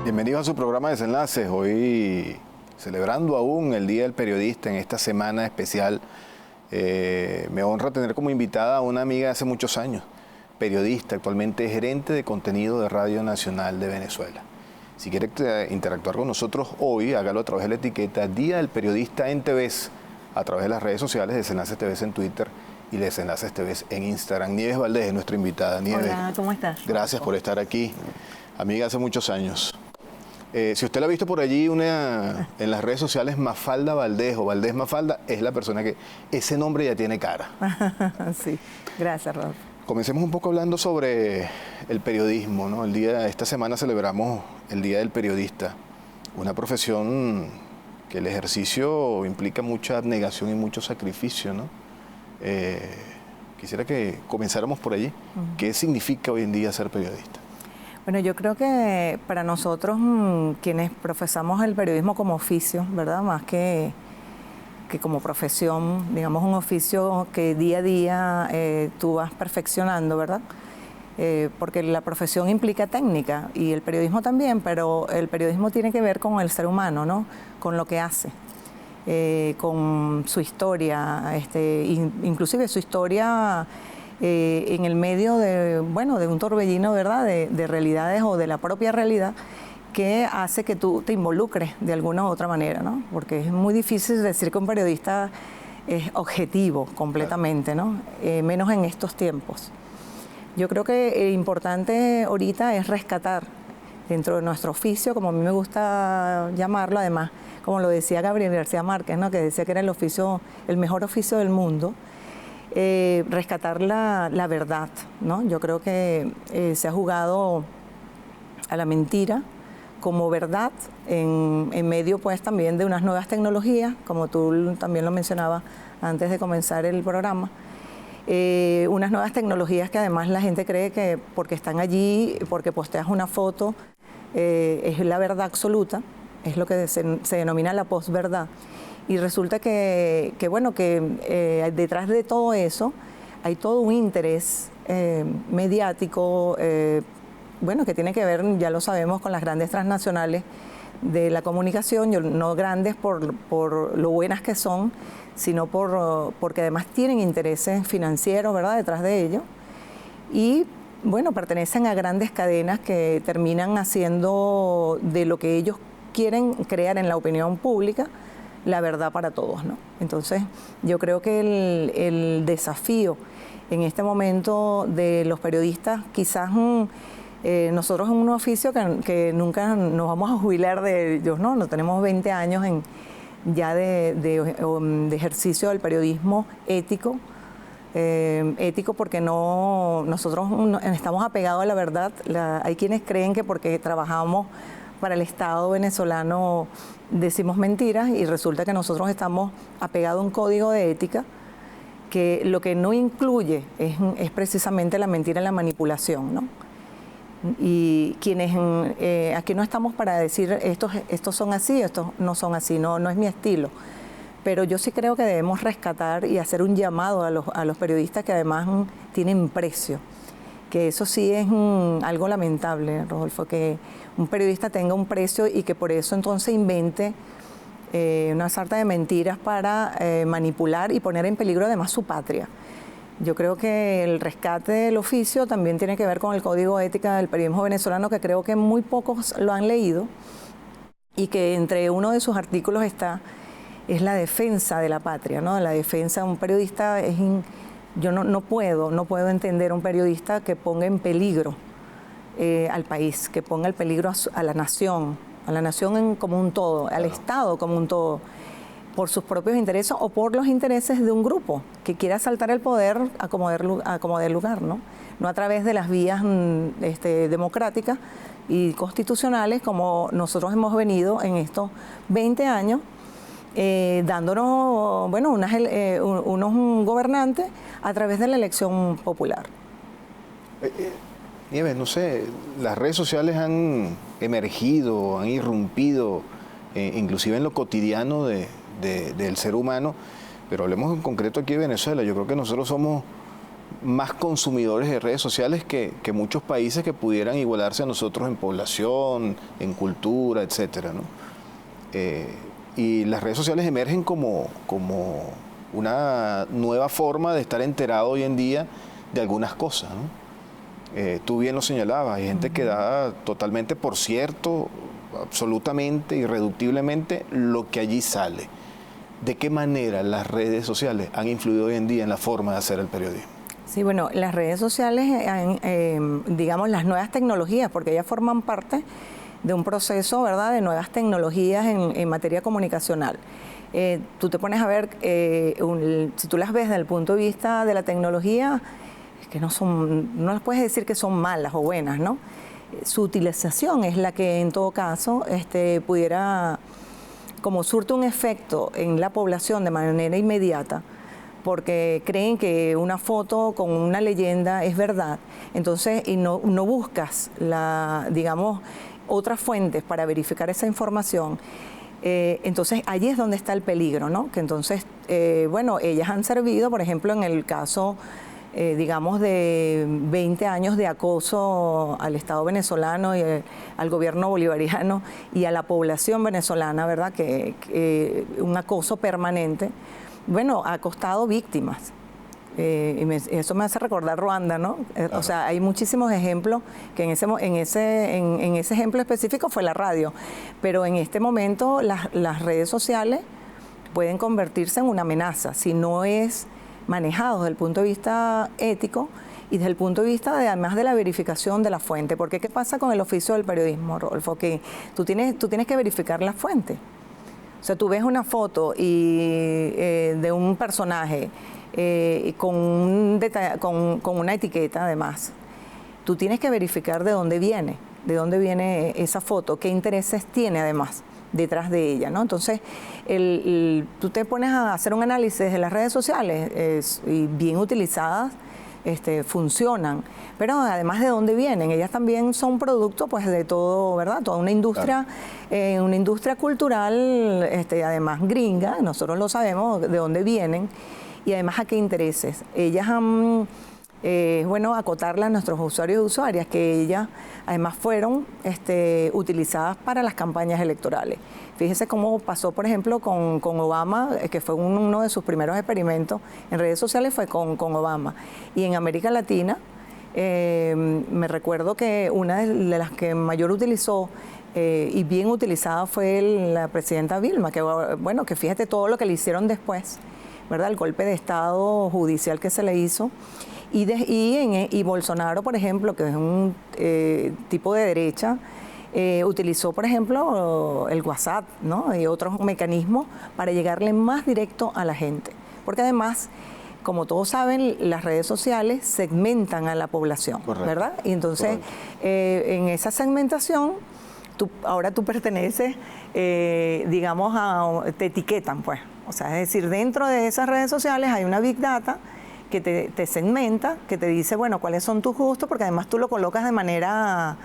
Bienvenidos a su programa Desenlaces, hoy celebrando aún el Día del Periodista en esta semana especial. Me honra tener como invitada a una amiga de hace muchos años, periodista, actualmente gerente de contenido de Radio Nacional de Venezuela. Si quiere interactuar con nosotros hoy, hágalo a través de la etiqueta Día del Periodista en TVs, a través de las redes sociales, Desenlaces TVs en Twitter y Desenlaces TVs en Instagram. Nieves Valdés es nuestra invitada. Nieves, hola, ¿cómo estás? Gracias por estar aquí, amiga hace muchos años. Si usted la ha visto por allí en las redes sociales, Mafalda Valdés o Valdés Mafalda, es la persona que ese nombre ya tiene cara. Sí, gracias, Rodolfo. Comencemos un poco hablando sobre el periodismo, ¿no? Esta semana celebramos el Día del Periodista, una profesión que el ejercicio implica mucha abnegación y mucho sacrificio, ¿no? Quisiera que comenzáramos por allí. ¿Qué significa hoy en día ser periodista? Bueno, yo creo que para nosotros, quienes profesamos el periodismo como oficio, ¿verdad? Más que como profesión, digamos un oficio que día a día tú vas perfeccionando, ¿verdad? Porque la profesión implica técnica y el periodismo también, pero el periodismo tiene que ver con el ser humano, ¿no? Con lo que hace, con su historia, inclusive su historia en el medio de un torbellino, ¿verdad? De realidades o de la propia realidad que hace que tú te involucres de alguna u otra manera, ¿no? Porque es muy difícil decir que un periodista es objetivo completamente, ¿no? Menos en estos tiempos. Yo creo que importante ahorita es rescatar dentro de nuestro oficio, como a mí me gusta llamarlo, además, como lo decía Gabriel García Márquez, ¿no? Que decía que era el mejor oficio del mundo, rescatar la verdad, ¿no? Yo creo que se ha jugado a la mentira como verdad en medio pues también de unas nuevas tecnologías, como tú también lo mencionabas antes de comenzar el programa, unas nuevas tecnologías que además la gente cree que porque están allí, porque posteas una foto, es la verdad absoluta, es lo que se denomina la posverdad. Y resulta que detrás de todo eso hay todo un interés mediático, que tiene que ver, ya lo sabemos, con las grandes transnacionales de la comunicación, no grandes por lo buenas que son, sino porque además tienen intereses financieros, ¿verdad?, detrás de ello. Y pertenecen a grandes cadenas que terminan haciendo de lo que ellos quieren crear en la opinión pública la verdad para todos, ¿no? Entonces, yo creo que el desafío en este momento de los periodistas, quizás nosotros en un oficio que nunca nos vamos a jubilar de ellos, ¿no? No tenemos 20 años ya de ejercicio del periodismo ético, porque nosotros estamos apegados a la verdad. Hay quienes creen que porque trabajamos para el Estado venezolano decimos mentiras y resulta que nosotros estamos apegados a un código de ética que lo que no incluye es precisamente la mentira y la manipulación, ¿no? Y quienes aquí no estamos para decir estos son así, estos no son así, no es mi estilo. Pero yo sí creo que debemos rescatar y hacer un llamado a los periodistas que además tienen precio. Que eso sí es algo lamentable, Rodolfo, que un periodista tenga un precio y que por eso entonces invente una sarta de mentiras para manipular y poner en peligro además su patria. Yo creo que el rescate del oficio también tiene que ver con el Código de Ética del Periodismo Venezolano, que creo que muy pocos lo han leído y que entre uno de sus artículos es la defensa de la patria, ¿no? La defensa de un periodista yo no puedo entender un periodista que ponga en peligro al país, que ponga en peligro a la nación como un todo, al Estado como un todo, por sus propios intereses o por los intereses de un grupo que quiera asaltar el poder a como dé lugar, ¿no? No a través de las vías democráticas y constitucionales como nosotros hemos venido en estos 20 años dándonos unos gobernantes a través de la elección popular. Nieves, no sé, las redes sociales han emergido, han irrumpido, inclusive en lo cotidiano del ser humano, pero hablemos en concreto aquí de Venezuela. Yo creo que nosotros somos más consumidores de redes sociales que muchos países que pudieran igualarse a nosotros en población, en cultura, etcétera, ¿no? Y las redes sociales emergen como una nueva forma de estar enterado hoy en día de algunas cosas, ¿no? Tú bien lo señalabas, hay gente que da totalmente por cierto, absolutamente, irreductiblemente, lo que allí sale. ¿De qué manera las redes sociales han influido hoy en día en la forma de hacer el periodismo? Sí, bueno, las redes sociales, digamos, las nuevas tecnologías, porque ellas forman parte de un proceso, ¿verdad?, de nuevas tecnologías en materia comunicacional. Tú te pones a ver, si tú las ves desde el punto de vista de la tecnología, es que no las puedes decir que son malas o buenas, ¿no? Su utilización es la que en todo caso pudiera, como surte un efecto en la población de manera inmediata, porque creen que una foto con una leyenda es verdad, entonces, y no buscas digamos, otras fuentes para verificar esa información. Entonces allí es donde está el peligro, ¿no? Que entonces, bueno, ellas han servido, por ejemplo, en el caso, digamos, de 20 años de acoso al Estado venezolano y al gobierno bolivariano y a la población venezolana, ¿verdad? Que un acoso permanente, bueno, ha costado víctimas. Eso me hace recordar Ruanda, ¿no? Claro. O sea, hay muchísimos ejemplos que en ese ejemplo específico fue la radio, pero en este momento las redes sociales pueden convertirse en una amenaza si no es manejado desde el punto de vista ético y desde el punto de vista además de la verificación de la fuente. Porque ¿qué pasa con el oficio del periodismo, Rodolfo? Que tú tienes que verificar la fuente. O sea, tú ves una foto de un personaje con una etiqueta además. Tú tienes que verificar de dónde viene esa foto, qué intereses tiene además detrás de ella, ¿no? Entonces, tú te pones a hacer un análisis de las redes sociales y bien utilizadas, funcionan, pero además de dónde vienen, ellas también son producto pues de todo, ¿verdad? Toda una industria, claro. Una industria cultural, además gringa, nosotros lo sabemos de dónde vienen y además a qué intereses. Ellas han, bueno, acotarle a nuestros usuarios y usuarias que ellas además fueron utilizadas para las campañas electorales. Fíjese cómo pasó, por ejemplo, con Obama, que fue uno de sus primeros experimentos en redes sociales, fue con Obama. Y en América Latina, me recuerdo que una de las que mayor utilizó y bien utilizada fue la presidenta Vilma, que bueno, que fíjate todo lo que le hicieron después, ¿verdad? El golpe de Estado judicial que se le hizo. Y Bolsonaro, por ejemplo, que es un tipo de derecha, utilizó, por ejemplo, el WhatsApp, ¿no? Y otros mecanismos para llegarle más directo a la gente. Porque además, como todos saben, las redes sociales segmentan a la población, correcto, ¿verdad? Y entonces, en esa segmentación, ahora tú perteneces, digamos, te etiquetan, pues. O sea, es decir, dentro de esas redes sociales hay una Big Data que te segmenta, que te dice, bueno, cuáles son tus gustos, porque además tú lo colocas de manera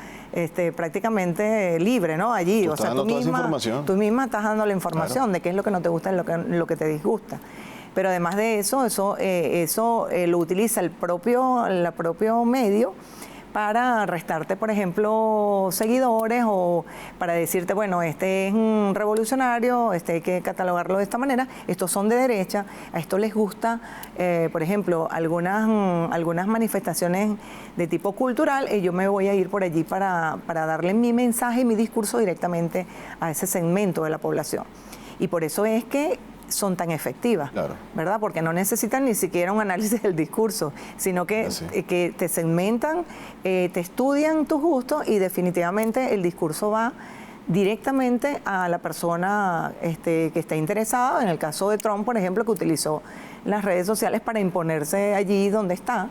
prácticamente libre, ¿no? Allí, o sea, tú misma estás dando la información, claro, de qué es lo que no te gusta y lo que te disgusta. Pero además de eso lo utiliza el propio medio para restarte, por ejemplo, seguidores o para decirte, bueno, este es un revolucionario, hay que catalogarlo de esta manera, estos son de derecha, a esto les gusta, por ejemplo, algunas manifestaciones de tipo cultural, y yo me voy a ir por allí para darle mi mensaje y mi discurso directamente a ese segmento de la población. Y por eso es que son tan efectivas, claro, ¿verdad? Porque no necesitan ni siquiera un análisis del discurso, sino que te segmentan, te estudian tus gustos y definitivamente el discurso va directamente a la persona que está interesada. En el caso de Trump, por ejemplo, que utilizó las redes sociales para imponerse allí donde está,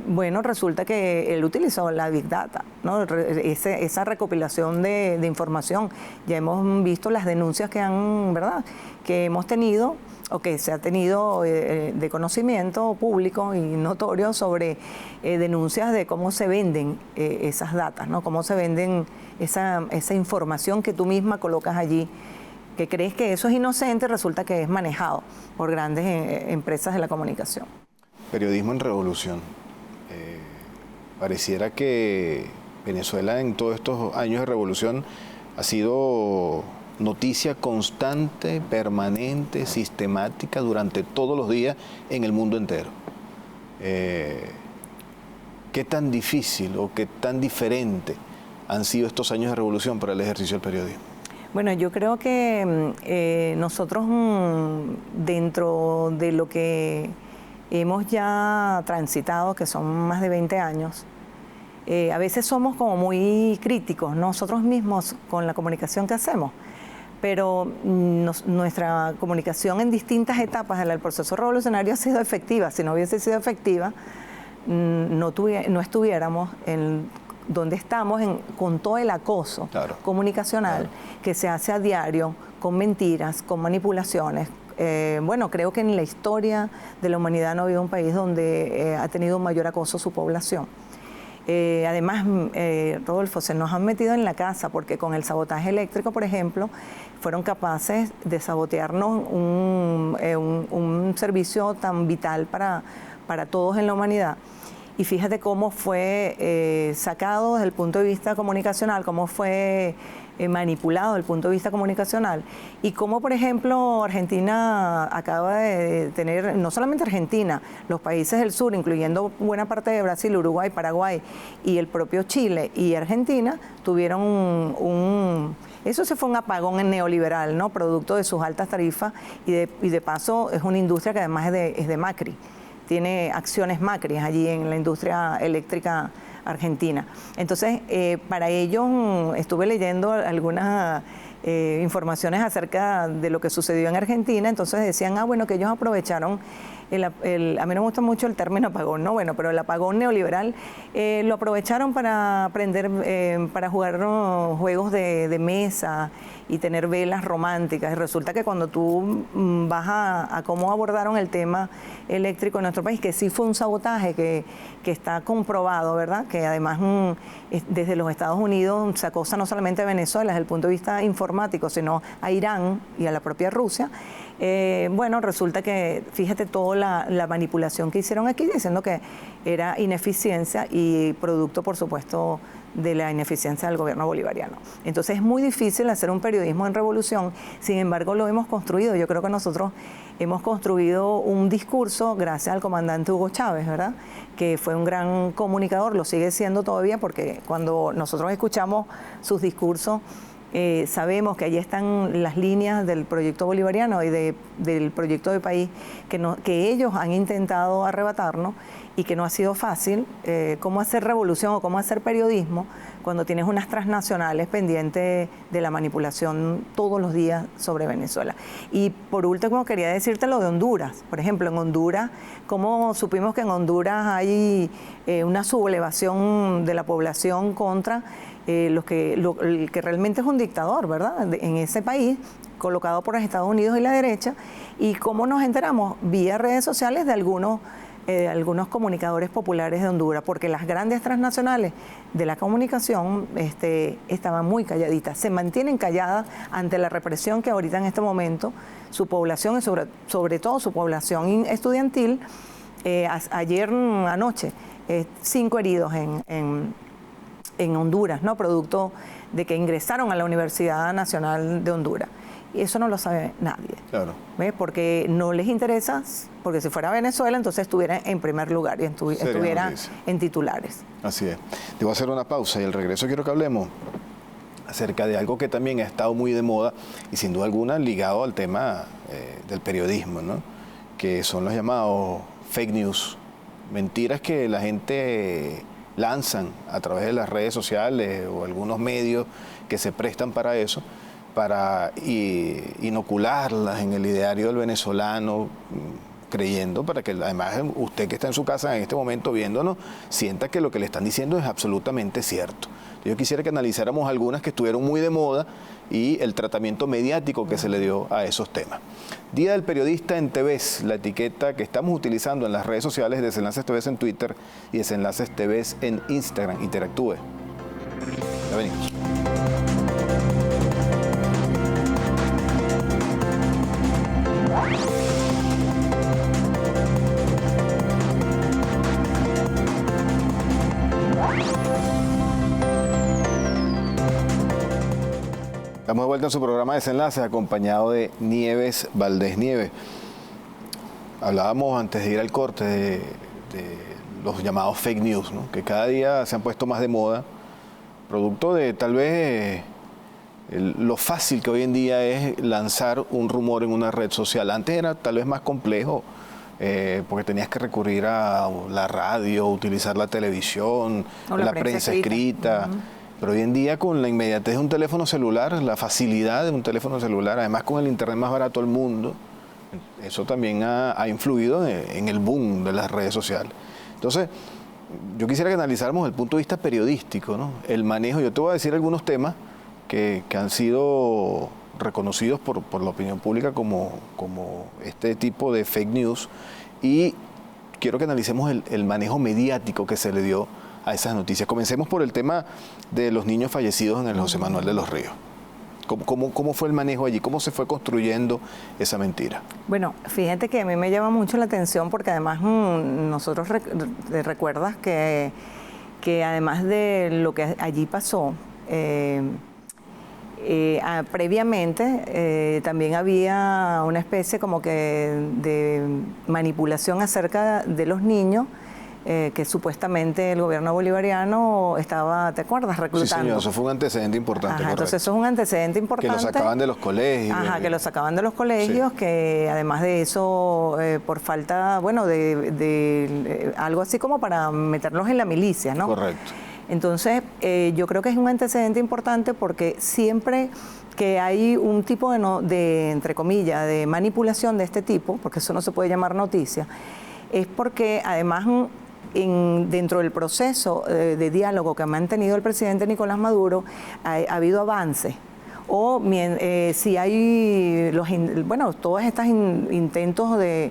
bueno, resulta que él utilizó la Big Data, ¿no? Esa recopilación de información. Ya hemos visto las denuncias que hemos tenido o que se ha tenido de conocimiento público y notorio sobre denuncias de cómo se venden esas datas, ¿no? Cómo se venden esa información que tú misma colocas allí, que crees que eso es inocente, resulta que es manejado por grandes empresas de la comunicación. Periodismo en revolución. Pareciera que Venezuela en todos estos años de revolución ha sido noticia constante, permanente, sistemática durante todos los días en el mundo entero. ¿Qué tan difícil o qué tan diferente han sido estos años de revolución para el ejercicio del periodismo? Bueno, yo creo que nosotros dentro de lo que hemos ya transitado, que son más de 20 años, a veces somos como muy críticos nosotros mismos con la comunicación que hacemos, pero nuestra comunicación en distintas etapas del proceso revolucionario ha sido efectiva. Si no hubiese sido efectiva, no estuviéramos en donde estamos con todo el acoso comunicacional que se hace a diario, con mentiras, con manipulaciones. Bueno, creo que en la historia de la humanidad no ha habido un país donde ha tenido un mayor acoso a su población. Además, Rodolfo, se nos han metido en la casa porque con el sabotaje eléctrico, por ejemplo, fueron capaces de sabotearnos un servicio tan vital para todos en la humanidad. Y fíjate cómo fue sacado desde el punto de vista comunicacional, cómo fue manipulado desde el punto de vista comunicacional, y cómo, por ejemplo, Argentina acaba de tener, no solamente Argentina, los países del sur, incluyendo buena parte de Brasil, Uruguay, Paraguay y el propio Chile y Argentina, tuvieron eso se fue un apagón neoliberal, ¿no? Producto de sus altas tarifas y de paso es una industria que además es de Macri. Tiene acciones Macri allí en la industria eléctrica argentina. Entonces, para ello estuve leyendo algunas informaciones acerca de lo que sucedió en Argentina. Entonces decían, bueno, que ellos aprovecharon a mí no me gusta mucho el término apagón, ¿no? Bueno, pero el apagón neoliberal lo aprovecharon para para jugar juegos de mesa y tener velas románticas. Y resulta que cuando tú vas a cómo abordaron el tema eléctrico en nuestro país, que sí fue un sabotaje que está comprobado, ¿verdad? Que además desde los Estados Unidos se acosa no solamente a Venezuela desde el punto de vista informático, sino a Irán y a la propia Rusia. Bueno, resulta que, fíjate toda la manipulación que hicieron aquí, diciendo que era ineficiencia y producto, por supuesto, de la ineficiencia del gobierno bolivariano. Entonces es muy difícil hacer un periodismo en revolución, sin embargo lo hemos construido. Yo creo que nosotros hemos construido un discurso gracias al comandante Hugo Chávez, ¿verdad? Que fue un gran comunicador, lo sigue siendo todavía, porque cuando nosotros escuchamos sus discursos, sabemos que allí están las líneas del proyecto bolivariano y del proyecto de país que ellos han intentado arrebatarnos y que no ha sido fácil. Cómo hacer revolución o cómo hacer periodismo cuando tienes unas transnacionales pendientes de la manipulación todos los días sobre Venezuela. Y por último quería decirte lo de Honduras. Por ejemplo, en Honduras, ¿cómo supimos que en Honduras hay una sublevación de la población contra el que realmente es un dictador, ¿verdad? En ese país, colocado por los Estados Unidos y la derecha? ¿Y cómo nos enteramos? Vía redes sociales de algunos comunicadores populares de Honduras, porque las grandes transnacionales de la comunicación estaban muy calladitas, se mantienen calladas ante la represión que ahorita en este momento su población, y sobre todo su población estudiantil, ayer anoche, 5 heridos en Honduras, ¿no? Producto de que ingresaron a la Universidad Nacional de Honduras. Y eso no lo sabe nadie. Claro. ¿Ves? Porque no les interesa, porque si fuera Venezuela, entonces estuviera en primer lugar y estuviera en titulares. Así es. Debo hacer una pausa y al regreso quiero que hablemos acerca de algo que también ha estado muy de moda y sin duda alguna ligado al tema del periodismo, ¿no? Que son los llamados fake news, mentiras que la gente lanzan a través de las redes sociales o algunos medios que se prestan para eso, para inocularlas en el ideario del venezolano, creyendo para que además usted que está en su casa en este momento viéndonos, sienta que lo que le están diciendo es absolutamente cierto. Yo quisiera que analizáramos algunas que estuvieron muy de moda y el tratamiento mediático que se le dio a esos temas. Día del Periodista en TVs, la etiqueta que estamos utilizando en las redes sociales, Desenlaces TVs en Twitter y Desenlaces TVs en Instagram. Interactúe. Ya venimos. Estamos de vuelta en su programa Desenlaces, acompañado de Nieves Valdés. Nieves, hablábamos antes de ir al corte de los llamados fake news, ¿no? Que cada día se han puesto más de moda, producto de tal vez lo fácil que hoy en día es lanzar un rumor en una red social. Antes era tal vez más complejo, porque tenías que recurrir a la radio, utilizar la televisión, la prensa escrita. Pero hoy en día, con la inmediatez de un teléfono celular, la facilidad de un teléfono celular, además con el internet más barato del mundo, eso también ha influido en el boom de las redes sociales. Entonces, yo quisiera que analizáramos el punto de vista periodístico, ¿no? El manejo. Yo te voy a decir algunos temas que han sido reconocidos por la opinión pública como este tipo de fake news, y quiero que analicemos el manejo mediático que se le dio a esas noticias. Comencemos por el tema de los niños fallecidos en el José Manuel de los Ríos. ¿Cómo fue el manejo allí? ¿Cómo se fue construyendo esa mentira? Bueno, fíjate que a mí me llama mucho la atención porque además nosotros recuerdas que además de lo que allí pasó, previamente también había una especie como que de manipulación acerca de los niños, que supuestamente el gobierno bolivariano estaba, ¿te acuerdas?, reclutando. Sí, señor, eso fue un antecedente importante. Entonces eso es un antecedente importante. Que lo sacaban de los colegios. Que lo sacaban de los colegios, sí. Que además de eso, por falta, bueno, de algo así como para meterlos en la milicia, ¿no? Correcto. Entonces, yo creo que es un antecedente importante porque siempre que hay un tipo de, entre comillas, de manipulación de este tipo, porque eso no se puede llamar noticia, es porque además dentro del proceso de diálogo que ha mantenido el presidente Nicolás Maduro ha habido avances. O si hay todos estos intentos de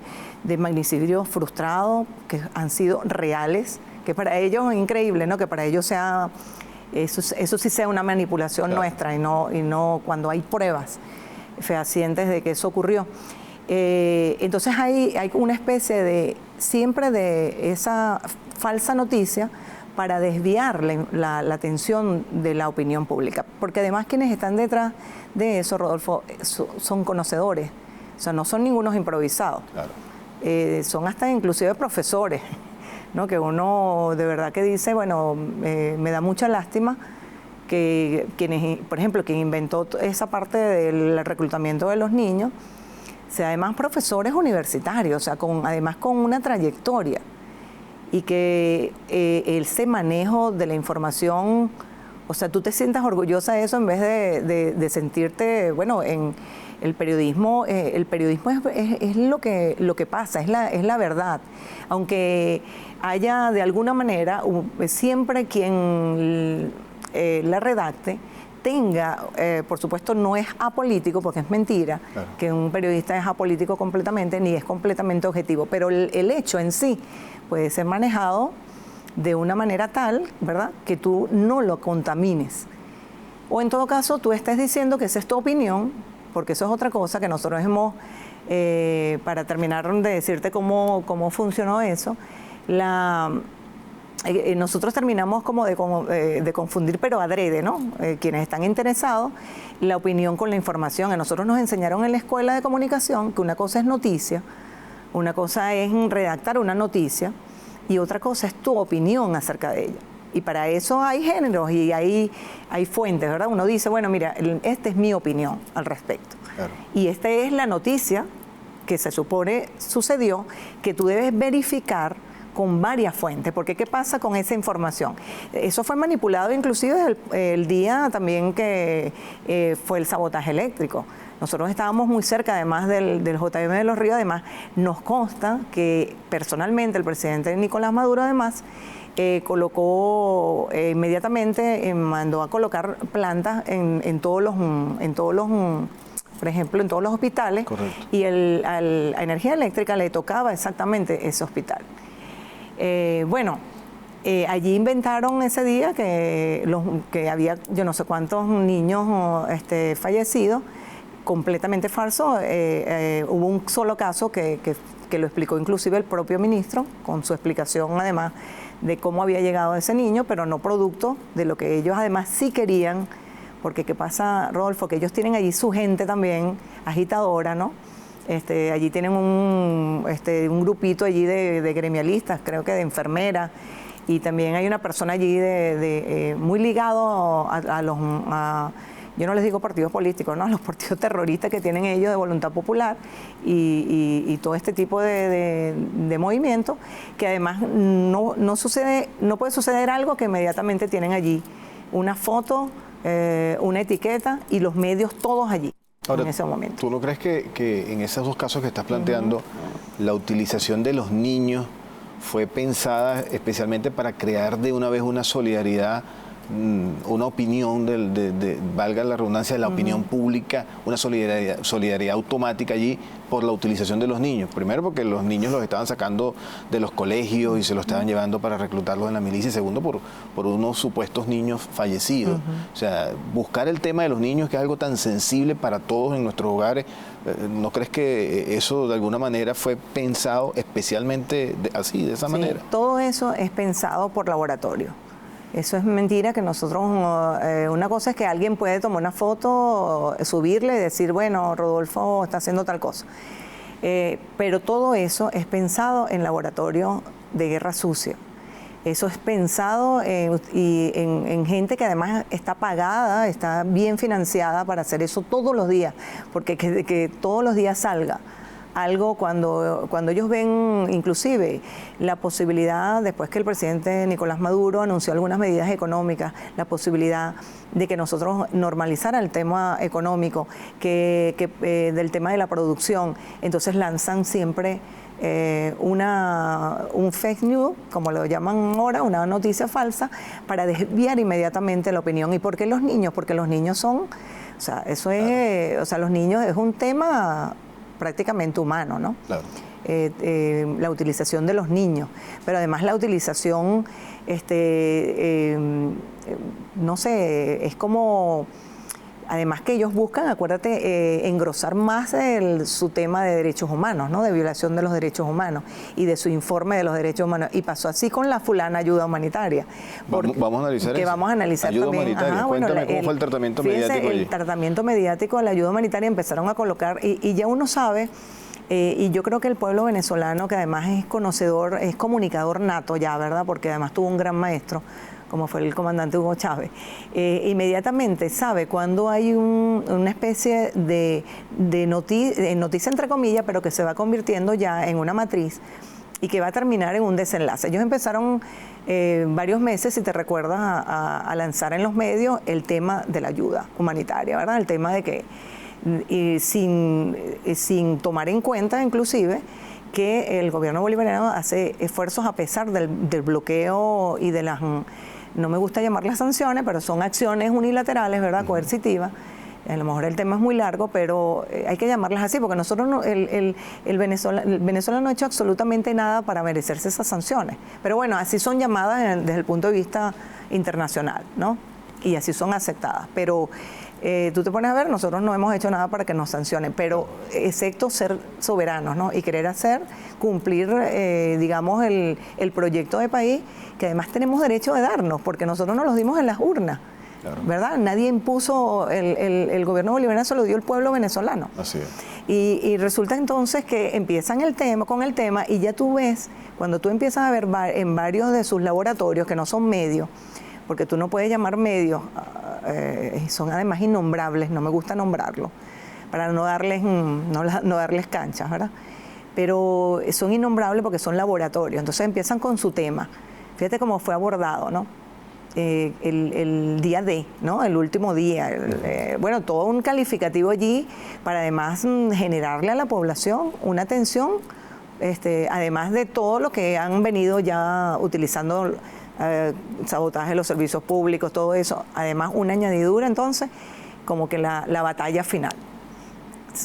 magnicidio frustrado que han sido reales, que para ellos es increíble, ¿no? Que para ellos sea eso sí sea una manipulación, claro, nuestra y no cuando hay pruebas fehacientes de que eso ocurrió. Entonces hay una especie de siempre de esa falsa noticia para desviar la atención de la opinión pública, porque además quienes están detrás de eso, Rodolfo, son conocedores, o sea, no son ningunos improvisados, claro. Son hasta inclusive profesores, ¿no? Que uno de verdad que dice, bueno, me da mucha lástima que por ejemplo, quien inventó esa parte del reclutamiento de los niños, sea además profesores universitarios, o sea, además con una trayectoria, y que ese manejo de la información, o sea, tú te sientas orgullosa de eso en vez de sentirte, bueno, en el periodismo es lo que pasa, es la verdad, aunque haya de alguna manera siempre quien la redacte tenga, por supuesto no es apolítico, porque es mentira, claro, que un periodista es apolítico completamente, ni es completamente objetivo, pero el hecho en sí puede ser manejado de una manera tal, ¿verdad?, que tú no lo contamines. O en todo caso, tú estés diciendo que esa es tu opinión, porque eso es otra cosa que nosotros hemos, para terminar de decirte cómo funcionó eso, nosotros terminamos como de confundir, pero adrede, ¿no? Quienes están interesados, la opinión con la información. A nosotros nos enseñaron en la escuela de comunicación que una cosa es noticia, una cosa es redactar una noticia y otra cosa es tu opinión acerca de ella. Y para eso hay géneros y hay fuentes, ¿verdad? Uno dice, bueno, mira, esta es mi opinión al respecto. Claro. Y esta es la noticia que se supone sucedió, que tú debes verificar con varias fuentes, porque ¿qué pasa con esa información? Eso fue manipulado inclusive el día también que fue el sabotaje eléctrico. Nosotros estábamos muy cerca, además del JM de los Ríos, además nos consta que personalmente el presidente Nicolás Maduro, además, colocó inmediatamente, mandó a colocar plantas en todos los por ejemplo, en todos los hospitales. Correcto. Y a Energía Eléctrica le tocaba exactamente ese hospital. Allí inventaron ese día que había yo no sé cuántos niños fallecidos, completamente falso. Hubo un solo caso que lo explicó inclusive el propio ministro, con su explicación además de cómo había llegado ese niño, pero no producto de lo que ellos además sí querían porque ¿qué pasa, Rodolfo? Que ellos tienen allí su gente también, agitadora, ¿no? Allí tienen un grupito allí de gremialistas, creo que de enfermeras, y también hay una persona allí muy ligado yo no les digo partidos políticos, ¿no? A los partidos terroristas que tienen ellos de Voluntad Popular y todo este tipo de movimientos, que además no puede suceder algo que inmediatamente tienen allí una foto, una etiqueta y los medios todos allí. Ahora, en ese momento. ¿Tú no crees que en esos dos casos que estás planteando, la utilización de los niños fue pensada especialmente para crear de una vez una solidaridad, una opinión, valga la redundancia, de la opinión pública, una solidaridad automática allí por la utilización de los niños? Primero porque los niños los estaban sacando de los colegios y se los estaban llevando para reclutarlos en la milicia, y segundo por unos supuestos niños fallecidos. O sea, buscar el tema de los niños, que es algo tan sensible para todos en nuestros hogares, ¿no crees que eso de alguna manera fue pensado especialmente así, de esa manera? Todo eso es pensado por laboratorio. Eso es mentira, que nosotros, una cosa es que alguien puede tomar una foto, subirle y decir, bueno, Rodolfo está haciendo tal cosa. Pero todo eso es pensado en laboratorio de guerra sucia. Eso es pensado en gente que además está pagada, está bien financiada para hacer eso todos los días, porque que todos los días salga algo cuando ellos ven inclusive la posibilidad, después que el presidente Nicolás Maduro anunció algunas medidas económicas, la posibilidad de que nosotros normalizara el tema económico, del tema de la producción, entonces lanzan siempre un fake news, como lo llaman ahora, una noticia falsa, para desviar inmediatamente la opinión. ¿Y por qué los niños? Porque los niños son, o sea, eso es, o sea, los niños es un tema prácticamente humano, ¿no? Claro. La utilización de los niños, pero además la utilización, no sé, es como, además que ellos buscan, acuérdate, engrosar más su tema de derechos humanos, ¿no? De violación de los derechos humanos y de su informe de los derechos humanos. Y pasó así con la fulana ayuda humanitaria. Vamos a analizar que eso. vamos a analizar ayuda también. Humanitaria. Ajá, Cuéntame cómo fue el tratamiento mediático allí. El tratamiento mediático de la ayuda humanitaria empezaron a colocar, y ya uno sabe, y yo creo que el pueblo venezolano, que además es conocedor, es comunicador nato ya, ¿verdad? Porque además tuvo un gran maestro, como fue el comandante Hugo Chávez, inmediatamente sabe cuando hay una especie de noticia entre comillas, pero que se va convirtiendo ya en una matriz y que va a terminar en un desenlace. Ellos empezaron varios meses, si te recuerdas, a lanzar en los medios el tema de la ayuda humanitaria, ¿verdad? El tema de que, sin tomar en cuenta inclusive, que el gobierno bolivariano hace esfuerzos a pesar del bloqueo y de las, no me gusta llamarlas sanciones, pero son acciones unilaterales, ¿verdad? Coercitivas. A lo mejor el tema es muy largo, pero hay que llamarlas así, porque nosotros el Venezuela no ha hecho absolutamente nada para merecerse esas sanciones. Pero bueno, así son llamadas desde el punto de vista internacional, ¿no? Y así son aceptadas. Pero tú te pones a ver, nosotros no hemos hecho nada para que nos sancionen, pero excepto ser soberanos, ¿no? Y querer cumplir, digamos, el proyecto de país que además tenemos derecho de darnos, porque nosotros nos los dimos en las urnas. Claro. ¿Verdad? Nadie impuso, el gobierno bolivariano se lo dio el pueblo venezolano. Así es. Y resulta entonces que empiezan con el tema, y ya tú ves, cuando tú empiezas a ver en varios de sus laboratorios, que no son medios, porque tú no puedes llamar medios, son además innombrables, no me gusta nombrarlo, para no darles canchas, ¿verdad? Pero son innombrables porque son laboratorios, entonces empiezan con su tema. Fíjate cómo fue abordado, ¿no? El día D, ¿no? El último día, bueno, todo un calificativo allí para además generarle a la población una atención, además de todo lo que han venido ya utilizando, sabotaje de los servicios públicos, todo eso, además una añadidura entonces, como que la batalla final.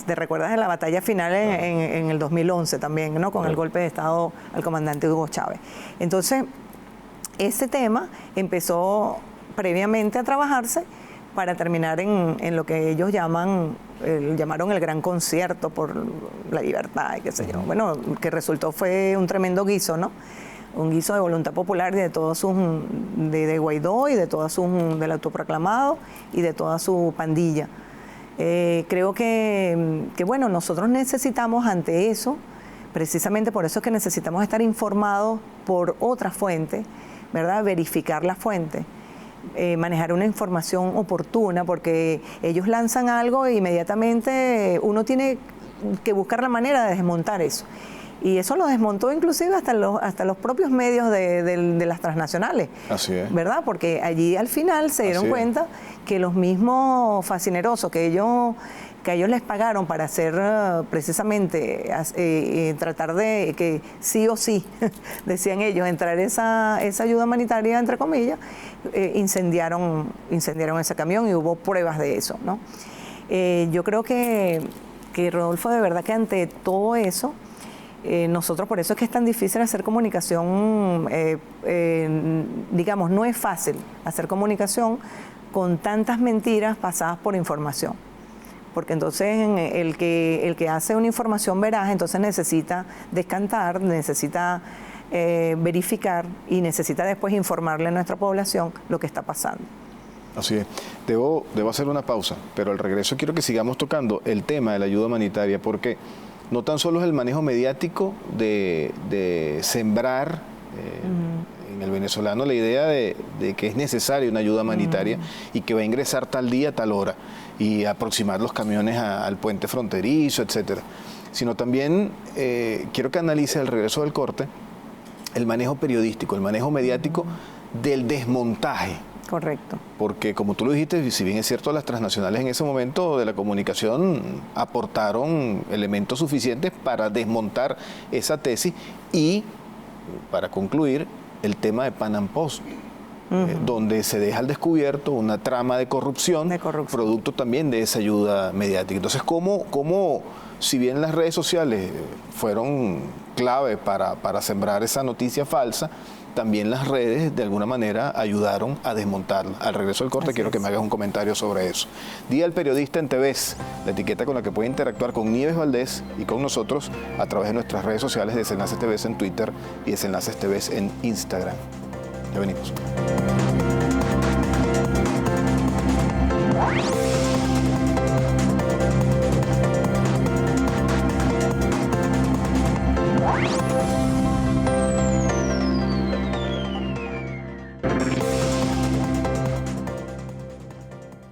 ¿Te recuerdas de la batalla final en el 2011 también, ¿no? Con el golpe de Estado al comandante Hugo Chávez. Entonces, ese tema empezó previamente a trabajarse para terminar en lo que ellos llamaron el gran concierto por la libertad y qué sé yo. Bueno, que resultó fue un tremendo guiso, ¿no? un guiso de voluntad popular y de todos sus, de Guaidó y de todas sus, del autoproclamado y de toda su pandilla. Creo que, bueno, nosotros necesitamos ante eso, precisamente por eso es que necesitamos estar informados por otra fuente, ¿verdad? Verificar la fuente, manejar una información oportuna, porque ellos lanzan algo e inmediatamente uno tiene que buscar la manera de desmontar eso. Y eso lo desmontó inclusive hasta los propios medios de las transnacionales. Así es. ¿Verdad? Porque allí al final se dieron cuenta que los mismos fascinerosos que ellos les pagaron para hacer precisamente, tratar de que sí o sí, decían ellos, entrar esa ayuda humanitaria, entre comillas, incendiaron ese camión y hubo pruebas de eso, ¿no? Yo creo que Rodolfo, de verdad que ante todo eso, nosotros, por eso es que es tan difícil hacer comunicación, digamos, no es fácil hacer comunicación con tantas mentiras pasadas por información. Porque entonces el que hace una información veraz, entonces necesita descantar, necesita verificar y necesita después informarle a nuestra población lo que está pasando. Así es. Debo hacer una pausa, pero al regreso quiero que sigamos tocando el tema de la ayuda humanitaria, porque no tan solo es el manejo mediático de sembrar en el venezolano la idea de que es necesaria una ayuda humanitaria y que va a ingresar tal día, tal hora, y aproximar los camiones al puente fronterizo, etcétera. Sino también quiero que analice al regreso del corte el manejo periodístico, el manejo mediático del desmontaje. Correcto. Porque como tú lo dijiste, si bien es cierto, las transnacionales en ese momento de la comunicación aportaron elementos suficientes para desmontar esa tesis y, para concluir, el tema de Pan Am Post, donde se deja al descubierto una trama de corrupción, producto también de esa ayuda mediática. Entonces, ¿cómo si bien las redes sociales fueron clave para sembrar esa noticia falsa, también las redes de alguna manera ayudaron a desmontarla? Al regreso del corte quiero que me hagas un comentario sobre eso. Día del Periodista en TVs, la etiqueta con la que puede interactuar con Nieves Valdés y con nosotros a través de nuestras redes sociales, Desenlaces TVs en Twitter y Desenlaces TVs en Instagram. Ya venimos.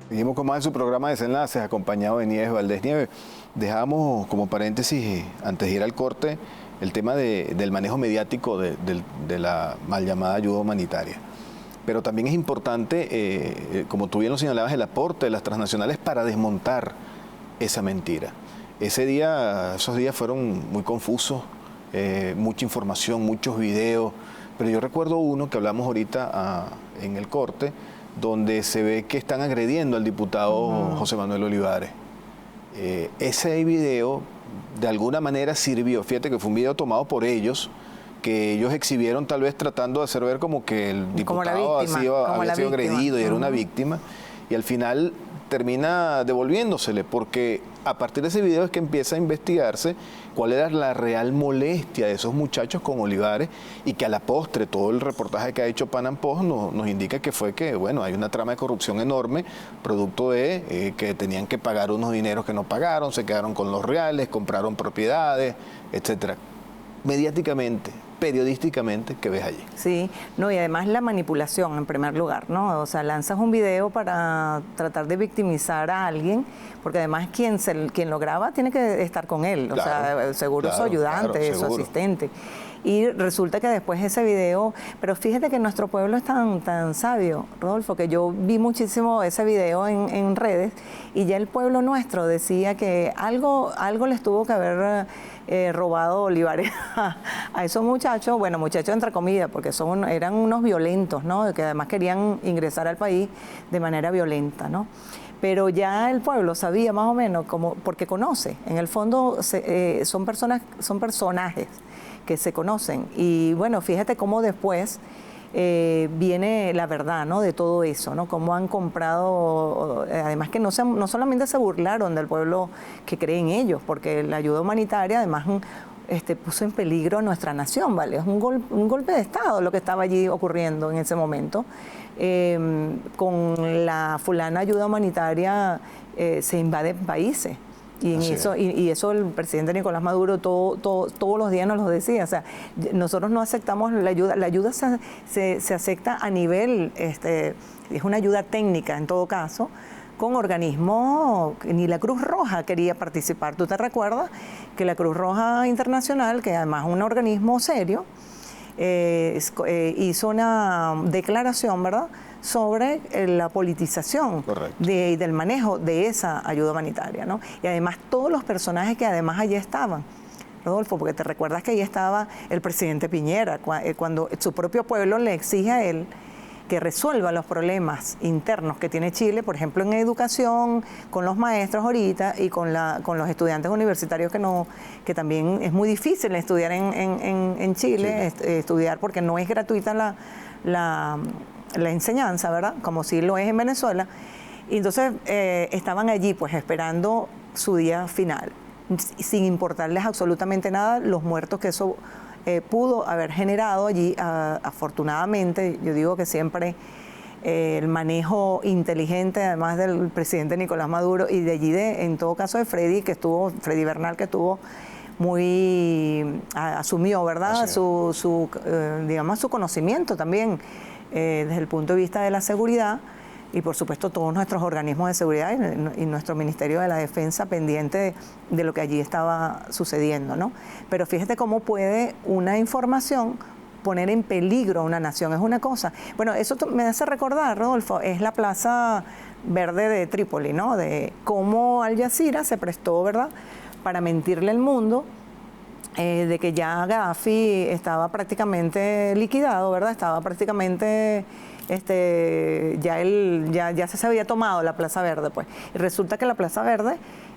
Seguimos con más de su programa Desenlaces, acompañado de Nieves Valdés. Nieves, dejamos como paréntesis, antes de ir al corte, el tema del manejo mediático de la mal llamada ayuda humanitaria. Pero también es importante, como tú bien lo señalabas, el aporte de las transnacionales para desmontar esa mentira. Esos días fueron muy confusos, mucha información, muchos videos, pero yo recuerdo uno que hablamos ahorita en el corte, donde se ve que están agrediendo al diputado José Manuel Olivares. Ese video de alguna manera sirvió, fíjate que fue un video tomado por ellos, que ellos exhibieron tal vez tratando de hacer ver como que el diputado había sido agredido y era una víctima, y al final termina devolviéndosele, porque a partir de ese video es que empieza a investigarse cuál era la real molestia de esos muchachos con Olivares, y que a la postre todo el reportaje que ha hecho Pan Am Post nos indica que fue que, bueno, hay una trama de corrupción enorme, producto de que tenían que pagar unos dineros que no pagaron, se quedaron con los reales, compraron propiedades, etcétera. Mediáticamente, periodísticamente, ¿qué ves allí? Sí, no, y además la manipulación en primer lugar, ¿no? O sea, lanzas un video para tratar de victimizar a alguien, porque además quien lo graba tiene que estar con él, o sea, seguro su ayudante, su asistente. Y resulta que después ese video, pero fíjate que nuestro pueblo es tan sabio, Rodolfo, que yo vi muchísimo ese video en redes, y ya el pueblo nuestro decía que algo les tuvo que haber robado Olivares a esos muchachos, bueno, muchachos entre comillas, porque eran unos violentos, ¿no? Que además querían ingresar al país de manera violenta, ¿no? Pero ya el pueblo sabía más o menos, porque conoce, en el fondo son personajes que se conocen. Y bueno, fíjate cómo después viene la verdad, ¿no? De todo eso, ¿no? Cómo han comprado, además que no solamente se burlaron del pueblo que cree en ellos, porque la ayuda humanitaria, además puso en peligro a nuestra nación, ¿vale? Es un golpe de Estado lo que estaba allí ocurriendo en ese momento. Con la fulana ayuda humanitaria se invaden países. Y eso el presidente Nicolás Maduro todos los días nos lo decía. O sea, nosotros no aceptamos la ayuda se acepta a nivel, es una ayuda técnica en todo caso, con organismos, ni la Cruz Roja quería participar. ¿Tú te recuerdas que la Cruz Roja Internacional, que además es un organismo serio, hizo una declaración, ¿verdad?, sobre la politización del manejo de esa ayuda humanitaria, ¿no? Y además todos los personajes que además allí estaban, Rodolfo, porque te recuerdas que allí estaba el presidente Piñera, cuando su propio pueblo le exige a él que resuelva los problemas internos que tiene Chile, por ejemplo en educación, con los maestros ahorita y con los estudiantes universitarios que también es muy difícil estudiar en Chile, estudiar porque no es gratuita la enseñanza, ¿verdad? Como sí lo es en Venezuela. Y entonces estaban allí pues esperando su día final, sin importarles absolutamente nada los muertos que eso pudo haber generado allí. Afortunadamente, yo digo que siempre el manejo inteligente, además del presidente Nicolás Maduro y de allí, en todo caso de Freddy Bernal, que estuvo muy, asumió, ¿verdad?, digamos, su conocimiento también desde el punto de vista de la seguridad, y por supuesto todos nuestros organismos de seguridad y nuestro Ministerio de la Defensa pendiente de lo que allí estaba sucediendo, ¿no? Pero fíjate cómo puede una información poner en peligro a una nación, es una cosa. Bueno, eso me hace recordar, Rodolfo, es la Plaza Verde de Trípoli, ¿no? De cómo Al Jazeera se prestó, ¿verdad?, para mentirle al mundo de que ya Gaddafi estaba prácticamente liquidado, ¿verdad? Estaba prácticamente, ya se había tomado la Plaza Verde, pues. Y resulta que la Plaza Verde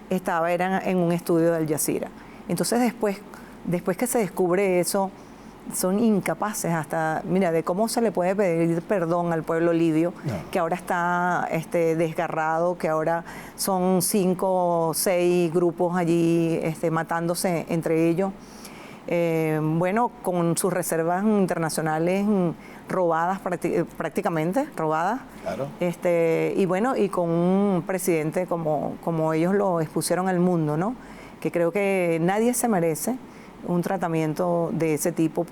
era en un estudio de Al Jazeera. Entonces después que se descubre eso, son incapaces hasta, mira, de cómo se le puede pedir perdón al pueblo libio, que ahora está desgarrado, que ahora son 5 o 6 grupos allí matándose entre ellos. Bueno, con sus reservas internacionales robadas, prácticamente robadas. Claro. Y bueno, y con un presidente como ellos lo expusieron al mundo, ¿no? Que creo que nadie se merece un tratamiento de ese tipo,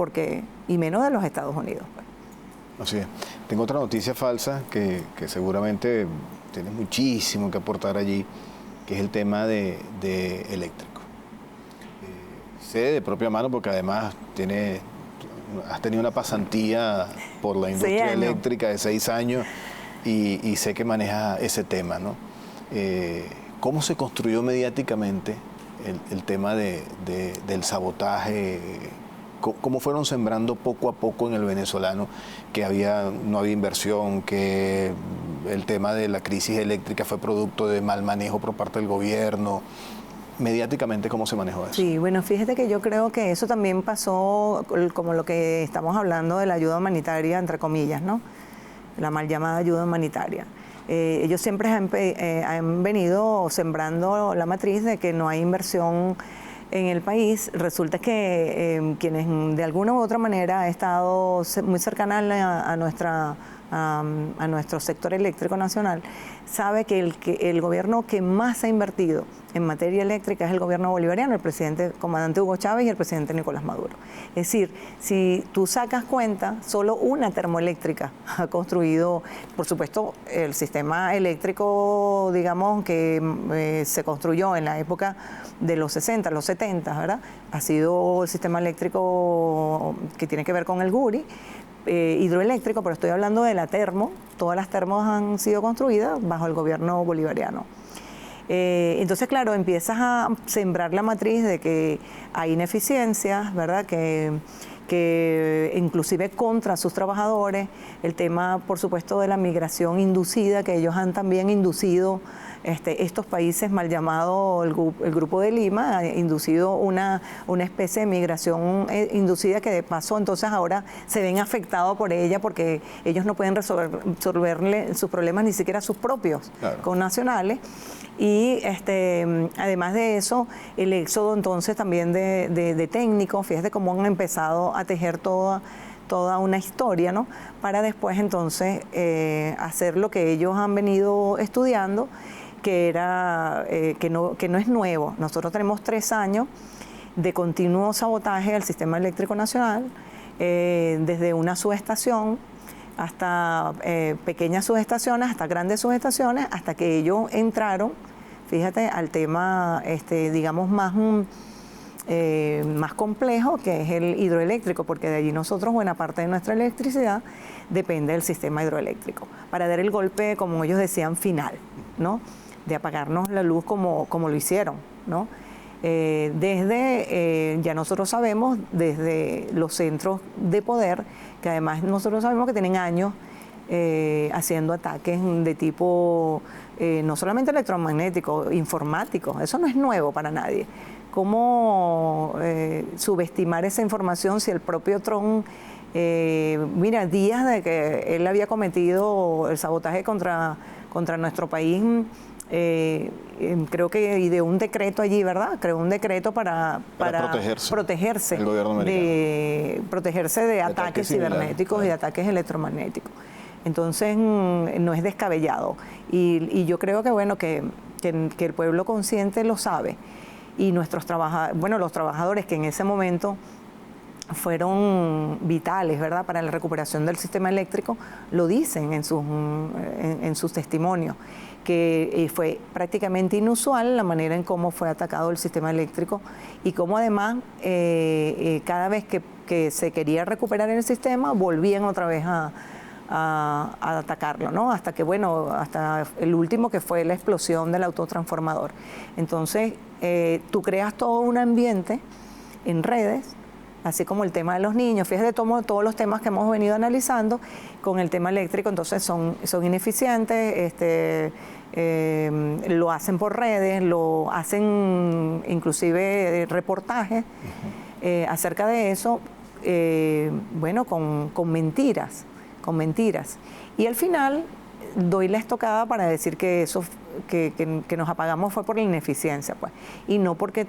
y menos de los Estados Unidos. Pues. Así es. Tengo otra noticia falsa que seguramente tiene muchísimo que aportar allí, que es el tema de eléctrico. Sé de propia mano porque además has tenido una pasantía por la industria eléctrica de 6 años y sé que manejas ese tema, ¿no? ¿Cómo se construyó mediáticamente el tema del sabotaje? ¿Cómo fueron sembrando poco a poco en el venezolano que no había inversión, que el tema de la crisis eléctrica fue producto de mal manejo por parte del gobierno? Mediáticamente, ¿cómo se manejó eso? Sí, bueno, fíjate que yo creo que eso también pasó como lo que estamos hablando de la ayuda humanitaria, entre comillas, ¿no? La mal llamada ayuda humanitaria. Ellos siempre han venido sembrando la matriz de que no hay inversión en el país. Resulta que quienes de alguna u otra manera ha estado muy cercana a nuestro sector eléctrico nacional, sabe que el gobierno que más ha invertido en materia eléctrica es el gobierno bolivariano, el presidente comandante Hugo Chávez y el presidente Nicolás Maduro. Es decir, si tú sacas cuenta, solo una termoeléctrica ha construido, por supuesto, el sistema eléctrico, digamos, que se construyó en la época de los 60, los 70, ¿verdad? Ha sido el sistema eléctrico que tiene que ver con el GURI, hidroeléctrico, pero estoy hablando de la termo. Todas las termos han sido construidas bajo el gobierno bolivariano. Entonces, claro, empiezas a sembrar la matriz de que hay ineficiencias, ¿verdad? Que que inclusive contra sus trabajadores, el tema, por supuesto, de la migración inducida, que ellos han también inducido estos países mal llamados el Grupo de Lima, ha inducido una especie de migración inducida que de paso entonces ahora se ven afectados por ella porque ellos no pueden resolverle sus problemas ni siquiera sus propios connacionales. Y además de eso, el éxodo entonces también de técnicos, fíjate cómo han empezado a tejer toda una historia, ¿no? Para después entonces hacer lo que ellos han venido estudiando, que no es nuevo. Nosotros tenemos 3 años de continuo sabotaje del sistema eléctrico nacional, desde una subestación hasta pequeñas subestaciones, hasta grandes subestaciones, hasta que ellos entraron, fíjate, al tema, digamos, más complejo, que es el hidroeléctrico, porque de allí nosotros, buena parte de nuestra electricidad depende del sistema hidroeléctrico, para dar el golpe, como ellos decían, final, ¿no? De apagarnos la luz como lo hicieron, ¿no? Ya nosotros sabemos, desde los centros de poder, que además nosotros sabemos que tienen años haciendo ataques de tipo, no solamente electromagnético, informático, eso no es nuevo para nadie. ¿Cómo subestimar esa información si el propio Trump, mira, días de que él había cometido el sabotaje contra nuestro país, creo que ideó un decreto allí, ¿verdad? Creó un decreto para protegerse el gobierno americano. Protegerse de ataques cibernéticos y de ataques electromagnéticos. Entonces, no es descabellado. Y yo creo que, bueno, que el pueblo consciente lo sabe. Y los trabajadores que en ese momento fueron vitales, ¿verdad?, para la recuperación del sistema eléctrico, lo dicen en sus testimonios, que fue prácticamente inusual la manera en cómo fue atacado el sistema eléctrico y cómo además cada vez que se quería recuperar el sistema volvían otra vez a atacarlo, ¿no? Hasta el último, que fue la explosión del autotransformador. Entonces, tú creas todo un ambiente en redes, así como el tema de los niños. Fíjate, todos los temas que hemos venido analizando con el tema eléctrico, entonces son ineficientes, lo hacen por redes, lo hacen inclusive reportajes acerca de eso, con mentiras. Y al final doy la estocada para decir que eso que nos apagamos fue por la ineficiencia, pues, y no porque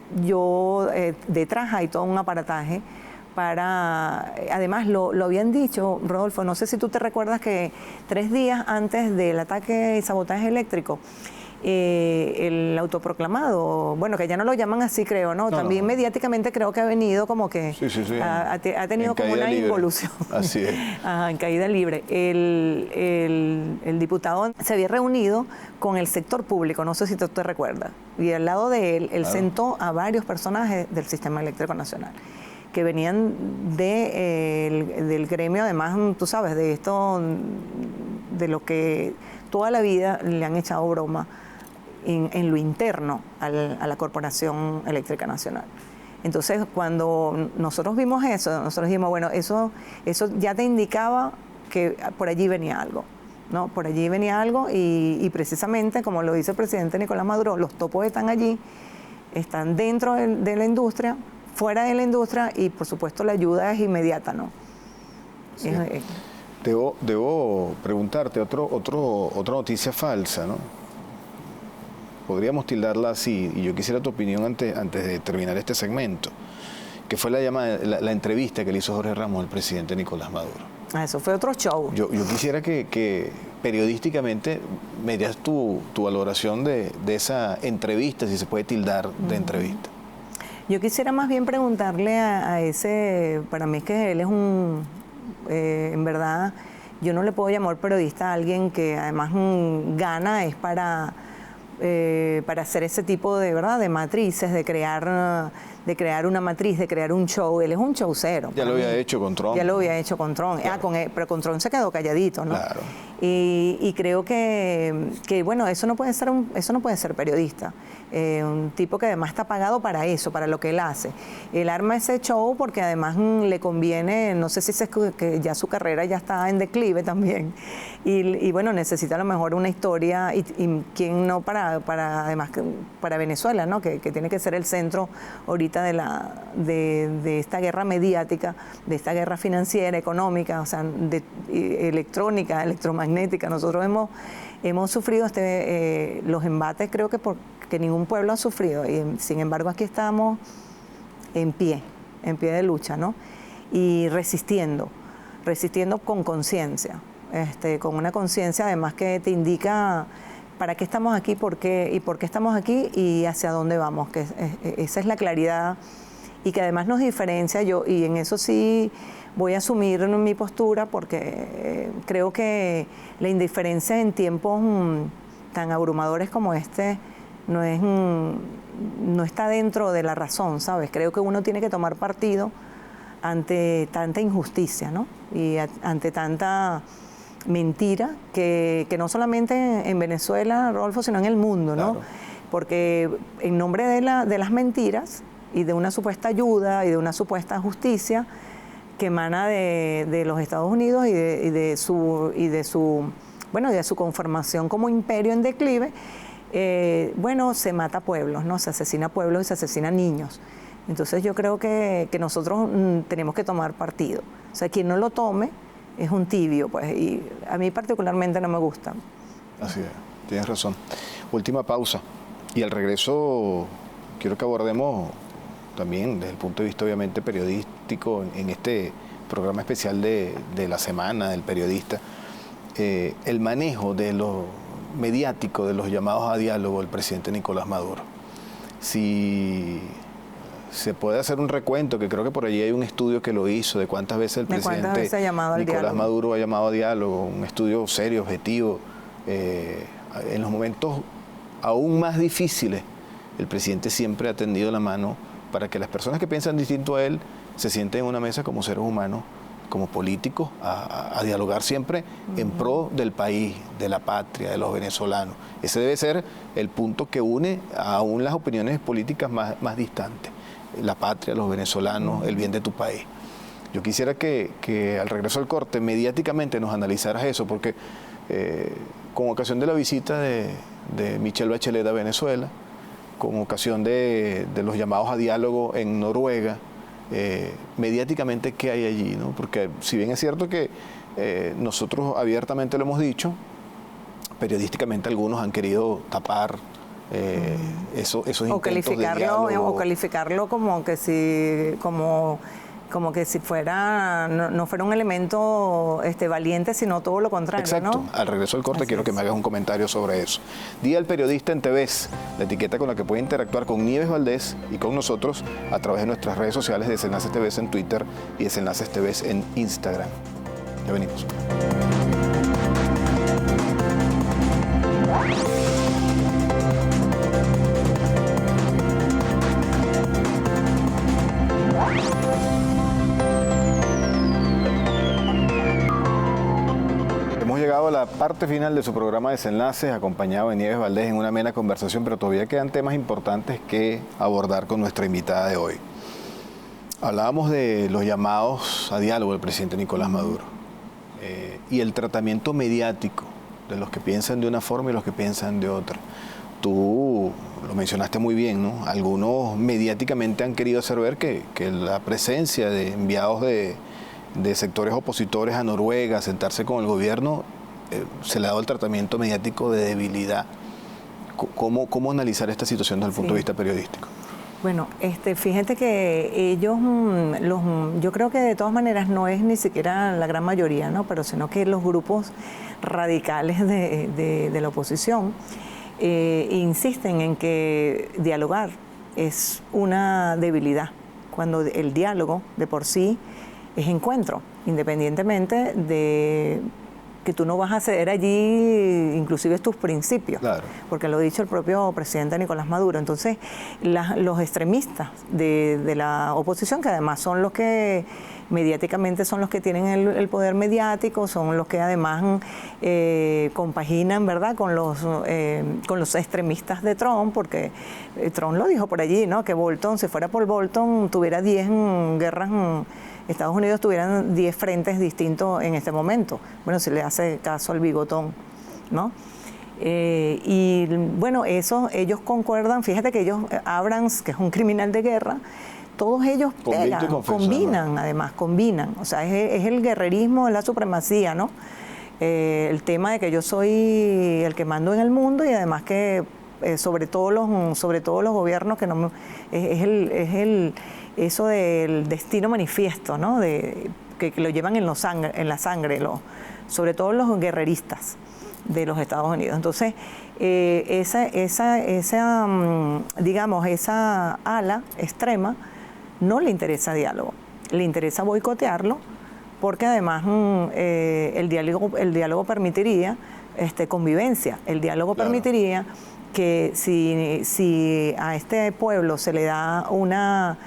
detrás hay todo un aparataje además lo habían dicho, Rodolfo, no sé si tú te recuerdas que 3 días antes del ataque y sabotaje eléctrico, el autoproclamado, bueno, que ya no lo llaman así, creo, ¿no? También mediáticamente creo que ha venido como que ha tenido como una involución. Así es. Ajá, en caída libre. El diputado se había reunido con el sector público, no sé si tú te recuerdas, y al lado de él sentó a varios personajes del Sistema Eléctrico Nacional, que venían del gremio, además, tú sabes, de esto, de lo que toda la vida le han echado broma en lo interno a la Corporación Eléctrica Nacional. Entonces, cuando nosotros vimos eso, nosotros dijimos, bueno, eso ya te indicaba que por allí venía algo, ¿no? Por allí venía algo y precisamente, como lo dice el presidente Nicolás Maduro, los topos están allí, están dentro de la industria, fuera de la industria, y por supuesto la ayuda es inmediata, ¿no? Sí. Debo preguntarte otra noticia falsa, ¿no? Podríamos tildarla así, y yo quisiera tu opinión antes de terminar este segmento, que fue la entrevista que le hizo Jorge Ramos al presidente Nicolás Maduro. Eso fue otro show. Yo quisiera que periodísticamente me dieras tu valoración de esa entrevista, si se puede tildar de entrevista. Yo quisiera más bien preguntarle a ese, para mí es que él es en verdad, yo no le puedo llamar periodista a alguien que además gana es para hacer ese tipo de, ¿verdad?, de matrices, de crear crear una matriz, de crear un show. Él es un showcero. Ya lo había hecho con Trump. Ya lo había hecho con Trump. Claro. Pero con Trump se quedó calladito, ¿no? Claro. Y creo que bueno, eso no puede ser periodista. Un tipo que además está pagado para eso, para lo que él hace. Él arma ese show porque además le conviene, no sé si es que ya su carrera ya está en declive también. Y bueno, necesita a lo mejor una historia, y quién no además para Venezuela, ¿no? Que tiene que ser el centro ahorita de esta guerra mediática, de esta guerra financiera, económica, o sea, electrónica, electromagnética. Nosotros hemos sufrido los embates, creo que ningún pueblo ha sufrido, y sin embargo aquí estamos en pie de lucha, ¿no? Y resistiendo con conciencia, con una conciencia además que te indica para qué estamos aquí, por qué estamos aquí y hacia dónde vamos, que esa es la claridad y que además nos diferencia. Y en eso sí voy a asumir mi postura, porque creo que la indiferencia en tiempos tan abrumadores como este no está dentro de la razón, ¿sabes? Creo que uno tiene que tomar partido ante tanta injusticia, ¿no? Y ante tanta mentira que no solamente en Venezuela, Rodolfo, sino en el mundo, ¿no? Claro. Porque en nombre de las mentiras y de una supuesta ayuda y de una supuesta justicia que emana de los Estados Unidos y de su conformación como imperio en declive, se mata pueblos, ¿no? Se asesina pueblos y se asesina niños. Entonces yo creo que nosotros tenemos que tomar partido. O sea, quien no lo tome es un tibio, pues, y a mí particularmente no me gusta. Así es, tienes razón. Última pausa. Y al regreso quiero que abordemos también desde el punto de vista obviamente periodístico en este programa especial de la semana del periodista, el manejo de lo mediático de los llamados a diálogo del presidente Nicolás Maduro. Si se puede hacer un recuento, que creo que por allí hay un estudio que lo hizo, de cuántas veces el presidente Nicolás Maduro ha llamado a diálogo, un estudio serio, objetivo. En los momentos aún más difíciles, el presidente siempre ha tendido la mano para que las personas que piensan distinto a él se sienten en una mesa como seres humanos, como políticos, a dialogar siempre en pro del país, de la patria, de los venezolanos. Ese debe ser el punto que une aún las opiniones políticas más distantes. La patria, los venezolanos, el bien de tu país. Yo quisiera que al regreso al corte mediáticamente nos analizaras eso, porque con ocasión de la visita de Michelle Bachelet a Venezuela, con ocasión de los llamados a diálogo en Noruega, mediáticamente qué hay allí, ¿no? Porque si bien es cierto que nosotros abiertamente lo hemos dicho, periodísticamente algunos han querido tapar esos intentos de diálogo. O calificarlo como que si fuera no fuera un elemento valiente, sino todo lo contrario. Exacto. ¿No? Al regreso del corte quiero que me hagas un comentario sobre eso. Día del Periodista en TVs, la etiqueta con la que puede interactuar con Nieves Valdés y con nosotros a través de nuestras redes sociales, Desenlaces TVs en Twitter y Desenlaces TVs en Instagram. Ya venimos. Hemos llegado a la parte final de su programa Desenlaces, acompañado de Nieves Valdés en una amena conversación, pero todavía quedan temas importantes que abordar con nuestra invitada de hoy. Hablábamos de los llamados a diálogo del presidente Nicolás Maduro y el tratamiento mediático de los que piensan de una forma y los que piensan de otra. Tú lo mencionaste muy bien, ¿no? Algunos mediáticamente han querido hacer ver que la presencia de enviados de sectores opositores a Noruega, a sentarse con el gobierno, se le ha dado el tratamiento mediático de debilidad. ¿Cómo analizar esta situación desde el punto de vista periodístico? Bueno, fíjate que ellos, yo creo que de todas maneras no es ni siquiera la gran mayoría, ¿no? Pero sino que los grupos radicales de la oposición insisten en que dialogar es una debilidad, cuando el diálogo de por sí es encuentro, independientemente de que tú no vas a ceder allí inclusive tus principios, claro, porque lo ha dicho el propio presidente Nicolás Maduro. Entonces, los extremistas de la oposición, que además son los que mediáticamente son los que tienen el poder mediático, son los que además compaginan, ¿verdad?, con los extremistas de Trump, porque Trump lo dijo por allí, ¿no?, que Bolton, si fuera por Bolton, tuviera 10 guerras, Estados Unidos tuvieran 10 frentes distintos en este momento. Bueno, si le hace caso al bigotón, ¿no? Y bueno, ellos concuerdan, fíjate que Abrams, que es un criminal de guerra, todos ellos combinan, o sea, es el guerrerismo, es la supremacía, ¿no? El tema de que yo soy el que mando en el mundo y además que sobre todo los gobiernos, que no eso del destino manifiesto, ¿no? Que lo llevan en la sangre, sobre todo los guerreristas de los Estados Unidos. Entonces, digamos, esa ala extrema no le interesa diálogo, le interesa boicotearlo, porque además el diálogo permitiría convivencia, el diálogo permitiría que si a este pueblo se le da una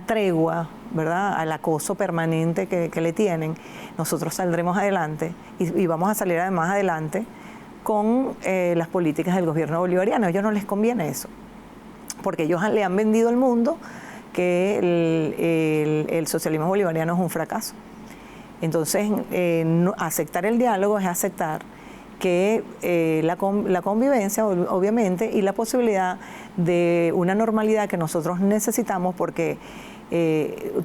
tregua, ¿verdad?, al acoso permanente que le tienen, nosotros saldremos adelante y vamos a salir además adelante con las políticas del gobierno bolivariano. A ellos no les conviene eso, porque ellos le han vendido al mundo que el socialismo bolivariano es un fracaso. Entonces, aceptar el diálogo es aceptar que la convivencia, obviamente, y la posibilidad de una normalidad que nosotros necesitamos, porque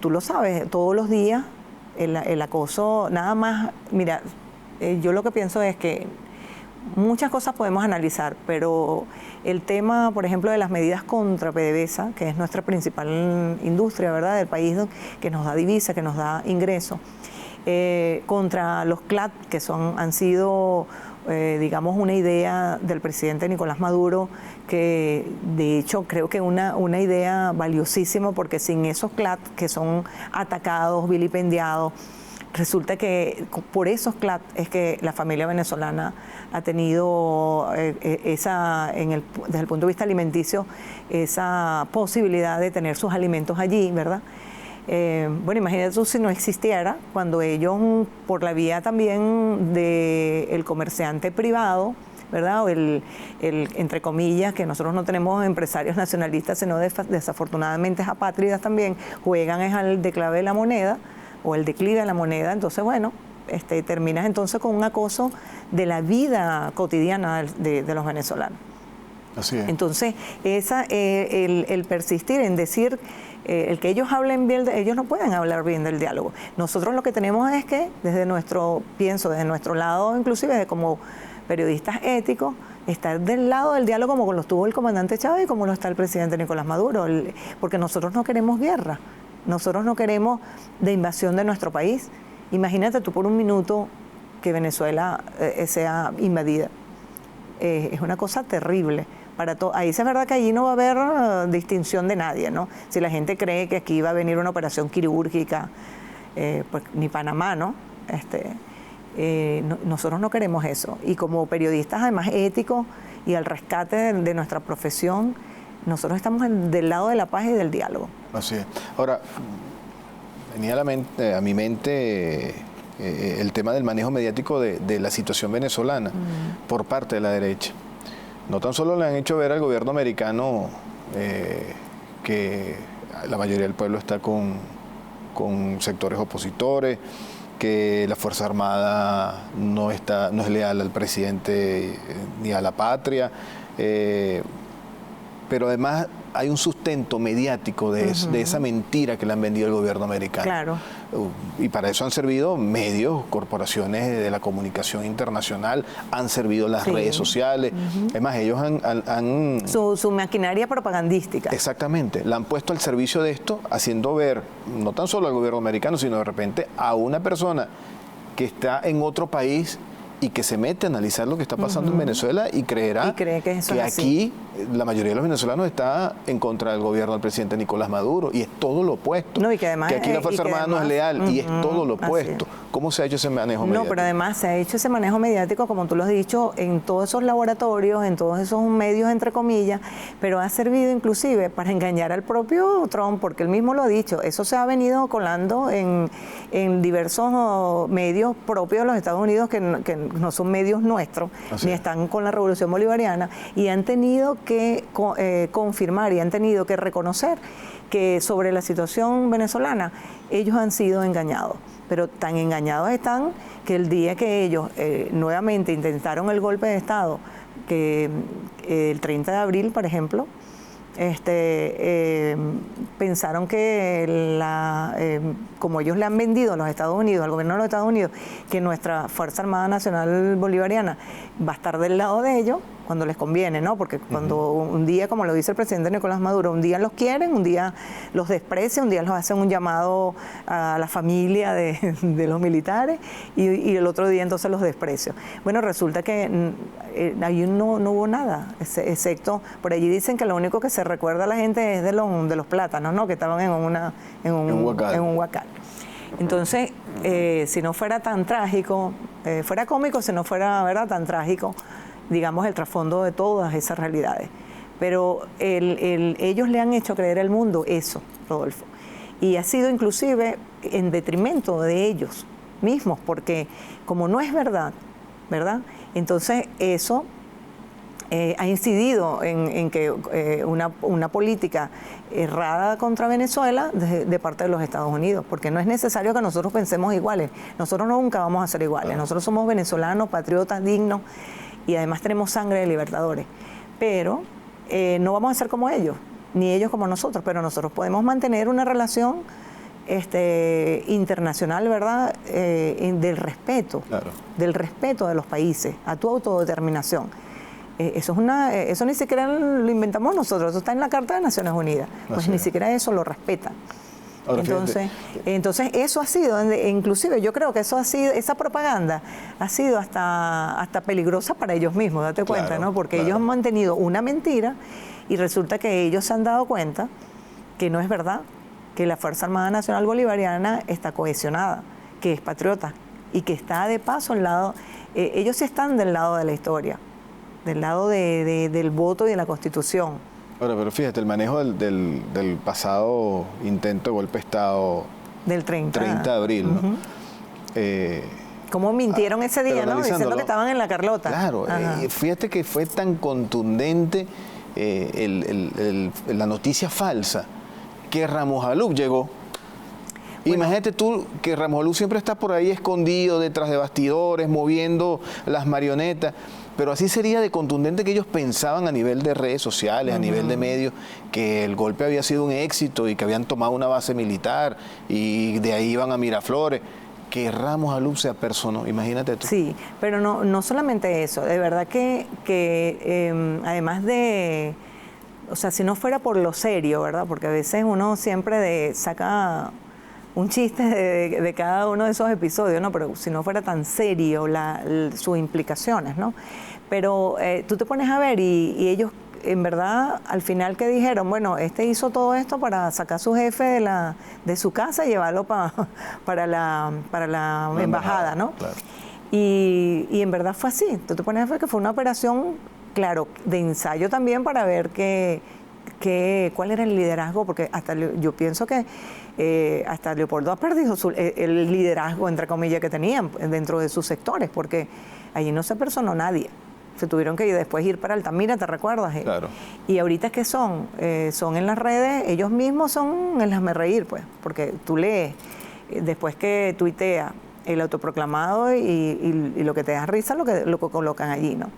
tú lo sabes, todos los días el acoso, nada más, mira, yo lo que pienso es que muchas cosas podemos analizar, pero el tema, por ejemplo, de las medidas contra PDVSA, que es nuestra principal industria, ¿verdad?, del país, que nos da divisa, que nos da ingresos, contra los CLAT, que han sido, digamos, una idea del presidente Nicolás Maduro, que de hecho creo que una idea valiosísima, porque sin esos CLAT que son atacados, vilipendiados, resulta que por esos CLAT es que la familia venezolana ha tenido desde el punto de vista alimenticio, esa posibilidad de tener sus alimentos allí, ¿verdad? Bueno, imagínate tú si no existiera, cuando ellos, por la vía también del comerciante privado, ¿verdad?, o entre comillas, que nosotros no tenemos empresarios nacionalistas, sino desafortunadamente apátridas también, juegan es al declive de la moneda, o el declive de la moneda. Entonces, bueno, terminas entonces con un acoso de la vida cotidiana de los venezolanos. Así es. Entonces, el persistir en decir, el que ellos hablen bien, ellos no pueden hablar bien del diálogo. Nosotros lo que tenemos es que, desde nuestro lado, inclusive como periodistas éticos, estar del lado del diálogo como lo estuvo el comandante Chávez y como lo está el presidente Nicolás Maduro, porque nosotros no queremos guerra. Nosotros no queremos de invasión de nuestro país. Imagínate tú por un minuto que Venezuela sea invadida. Es una cosa terrible. Ahí sí es verdad que allí no va a haber distinción de nadie, ¿no? Si la gente cree que aquí va a venir una operación quirúrgica, pues ni Panamá, ¿no? Nosotros no queremos eso. Y como periodistas, además éticos y al rescate de nuestra profesión, nosotros estamos del lado de la paz y del diálogo. Así es. Ahora, venía a mi mente el tema del manejo mediático de la situación venezolana por parte de la derecha. No tan solo le han hecho ver al gobierno americano que la mayoría del pueblo está con sectores opositores, que la Fuerza Armada no es leal al presidente ni a la patria, pero además hay un sustento mediático de esa mentira que le han vendido el gobierno americano. Claro. Y para eso han servido medios, corporaciones de la comunicación internacional, han servido las redes sociales. Además, ellos han su maquinaria propagandística. Exactamente. La han puesto al servicio de esto, haciendo ver, no tan solo al gobierno americano, sino de repente a una persona que está en otro país y que se mete a analizar lo que está pasando en Venezuela y cree que aquí la mayoría de los venezolanos está en contra del gobierno del presidente Nicolás Maduro, y es todo lo opuesto. No, y que además aquí la Fuerza Armada no es leal, y es todo lo opuesto. ¿Cómo se ha hecho ese manejo mediático? No, pero además se ha hecho ese manejo mediático, como tú lo has dicho, en todos esos laboratorios, en todos esos medios, entre comillas, pero ha servido inclusive para engañar al propio Trump, porque él mismo lo ha dicho. Eso se ha venido colando en diversos medios propios de los Estados Unidos, que no son medios nuestros, ni están con la Revolución Bolivariana, y han tenido que confirmar y han tenido que reconocer que sobre la situación venezolana ellos han sido engañados, pero tan engañados están que el día que ellos nuevamente intentaron el golpe de Estado, que el 30 de abril, por ejemplo, pensaron que como ellos le han vendido a los Estados Unidos, al gobierno de los Estados Unidos, que nuestra Fuerza Armada Nacional Bolivariana va a estar del lado de ellos cuando les conviene, ¿no? Porque cuando un día, como lo dice el presidente Nicolás Maduro, un día los quieren, un día los desprecian, un día los hacen un llamado a la familia de los militares y el otro día entonces los desprecian. Bueno, resulta que ahí no hubo nada, excepto, por allí dicen que lo único que se recuerda a la gente es de los plátanos, ¿no? Que estaban en un huacal. Entonces, si no fuera tan trágico, fuera cómico, si no fuera, ¿verdad?, tan trágico, digamos, el trasfondo de todas esas realidades. Pero ellos le han hecho creer al mundo eso, Rodolfo. Y ha sido inclusive en detrimento de ellos mismos, porque como no es verdad, ¿verdad? Entonces eso ha incidido en que una política errada contra Venezuela de parte de los Estados Unidos, porque no es necesario que nosotros pensemos iguales. Nosotros nunca vamos a ser iguales. Nosotros somos venezolanos, patriotas, dignos, y además tenemos sangre de libertadores, pero no vamos a ser como ellos, ni ellos como nosotros, pero nosotros podemos mantener una relación internacional, ¿verdad?, del respeto, claro, del respeto de los países, a tu autodeterminación. Eso ni siquiera lo inventamos nosotros, eso está en la Carta de Naciones Unidas, pues ni siquiera eso lo respetan. Ahora, entonces eso ha sido, inclusive yo creo que eso ha sido, esa propaganda ha sido hasta peligrosa para ellos mismos, date cuenta, claro, ¿no? Porque ellos han mantenido una mentira y resulta que ellos se han dado cuenta que no es verdad, que la Fuerza Armada Nacional Bolivariana está cohesionada, que es patriota y que está de paso al lado, ellos sí están del lado de la historia, del lado del voto y de la Constitución. Ahora, pero fíjate, el manejo del pasado intento de golpe de Estado del 30 de abril, ¿no? ¿Cómo mintieron ese día, no? Diciendo que estaban en la Carlota. Claro, fíjate que fue tan contundente la noticia falsa que Ramos Alup llegó. Bueno, imagínate tú que Ramos Alup siempre está por ahí escondido detrás de bastidores, moviendo las marionetas. Pero así sería de contundente que ellos pensaban a nivel de redes sociales, a nivel de medios, que el golpe había sido un éxito y que habían tomado una base militar y de ahí iban a Miraflores. Que Ramos Alup se apersonó, imagínate tú. Sí, pero no solamente eso, de verdad que además de, o sea, si no fuera por lo serio, ¿verdad? Porque a veces uno siempre saca un chiste de cada uno de esos episodios, ¿no? Pero si no fuera tan serio sus implicaciones, ¿no? Pero tú te pones a ver y ellos, en verdad, al final que dijeron, bueno, hizo todo esto para sacar a su jefe de su casa y llevarlo para la embajada, ¿no? Claro. Y en verdad fue así. Tú te pones a ver que fue una operación, claro, de ensayo también para ver cuál era el liderazgo, porque yo pienso que hasta Leopoldo ha perdido el liderazgo, entre comillas, que tenían dentro de sus sectores, porque allí no se personó nadie. Se tuvieron que después ir para Altamira, ¿te recuerdas? Claro. Y ahorita, ¿qué son? Son en las redes, ellos mismos son el hazme reír, pues, porque tú lees, después que tuitea el autoproclamado y lo que te da risa, lo que colocan allí, ¿no?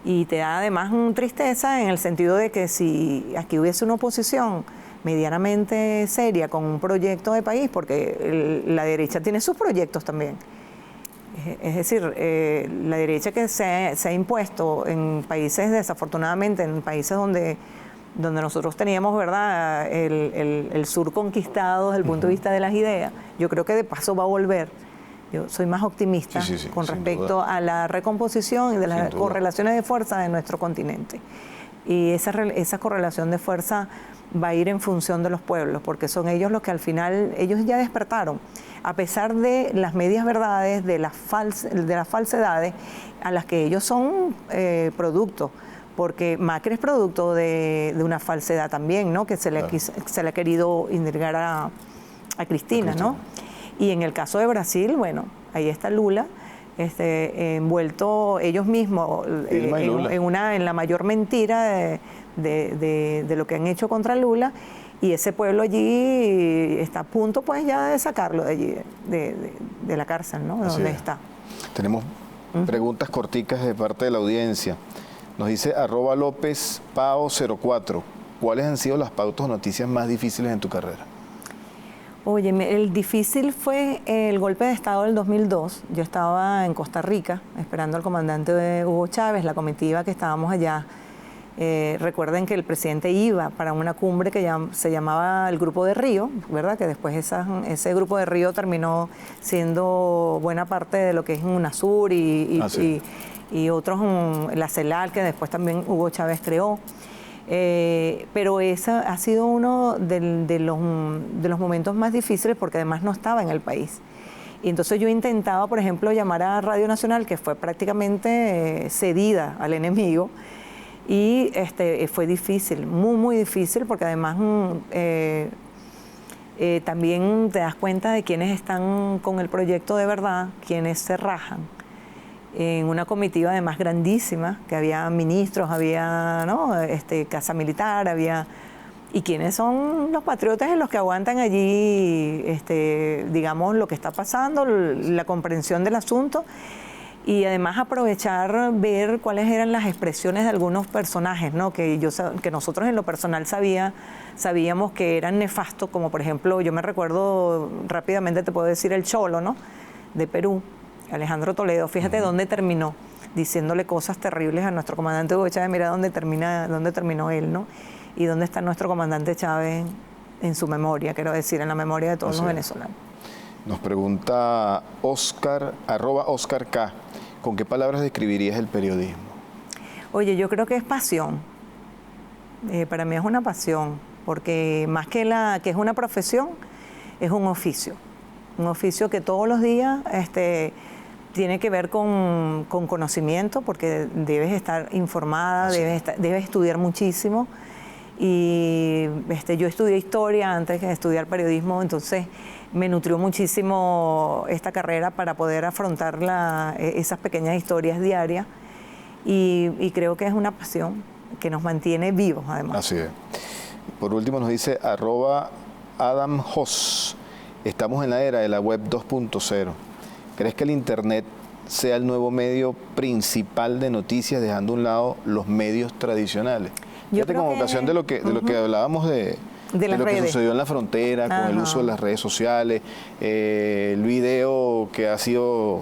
Y te da además tristeza en el sentido de que si aquí hubiese una oposición medianamente seria con un proyecto de país, porque la derecha tiene sus proyectos también. Es decir, la derecha que se ha impuesto en países, desafortunadamente, en países donde nosotros teníamos, ¿verdad?, el sur conquistado desde el punto de vista de las ideas, yo creo que de paso va a volver. Yo soy más optimista con respecto a la recomposición y de las correlaciones de fuerza de nuestro continente. y esa correlación de fuerza va a ir en función de los pueblos, porque son ellos los que al final, ellos ya despertaron, a pesar de las medias verdades, de las falsedades a las que ellos son producto, porque Macri es producto de una falsedad también, ¿no? Que se le ha querido indulgar a Cristina, ¿no? Y en el caso de Brasil, bueno, ahí está Lula, envuelto ellos mismos en la mayor mentira de lo que han hecho contra Lula, y ese pueblo allí está a punto pues ya de sacarlo de allí, de la cárcel, ¿no? Donde está. Tenemos preguntas corticas de parte de la audiencia. Nos dice @LópezPao04, ¿cuáles han sido las pautas o noticias más difíciles en tu carrera? Oye, el difícil fue el golpe de Estado del 2002. Yo estaba en Costa Rica esperando al comandante Hugo Chávez, la comitiva que estábamos allá. Recuerden que el presidente iba para una cumbre que se llamaba el Grupo de Río, ¿verdad? Que después ese Grupo de Río terminó siendo buena parte de lo que es UNASUR y otros, la CELAC, que después también Hugo Chávez creó. Pero ese ha sido uno de los momentos más difíciles, porque además no estaba en el país. Y entonces yo intentaba, por ejemplo, llamar a Radio Nacional, que fue prácticamente cedida al enemigo, y fue difícil, muy, muy difícil, porque además también te das cuenta de quiénes están con el proyecto de verdad, quiénes se rajan. En una comitiva además grandísima, que había ministros, había casa militar, y quiénes son los patriotas y los que aguantan allí, digamos, lo que está pasando, la comprensión del asunto, y además aprovechar, ver cuáles eran las expresiones de algunos personajes, ¿no? Que nosotros en lo personal sabíamos que eran nefastos, como por ejemplo, yo me recuerdo rápidamente, te puedo decir, el Cholo, ¿no? De Perú, Alejandro Toledo, fíjate dónde terminó, diciéndole cosas terribles a nuestro comandante Hugo Chávez. Mira dónde terminó él, ¿no? Y dónde está nuestro comandante Chávez en su memoria, quiero decir, en la memoria de todos los venezolanos. Nos pregunta Oscar, @OscarK, ¿con qué palabras describirías el periodismo? Oye, yo creo que es pasión. Para mí es una pasión, porque más que es una profesión, es un oficio. Un oficio que todos los días tiene que ver con conocimiento, porque debes estar informada, debes estudiar muchísimo. Y yo estudié historia antes de estudiar periodismo, entonces me nutrió muchísimo esta carrera para poder afrontar esas pequeñas historias diarias, y creo que es una pasión que nos mantiene vivos además. Así es. Por último nos dice @AdamHoss, estamos en la era de la web 2.0. ¿Crees que el Internet sea el nuevo medio principal de noticias, dejando a un lado los medios tradicionales? Fíjate, como ocasión de lo que hablábamos de lo que sucedió en la frontera, con el uso de las redes sociales, el video que ha sido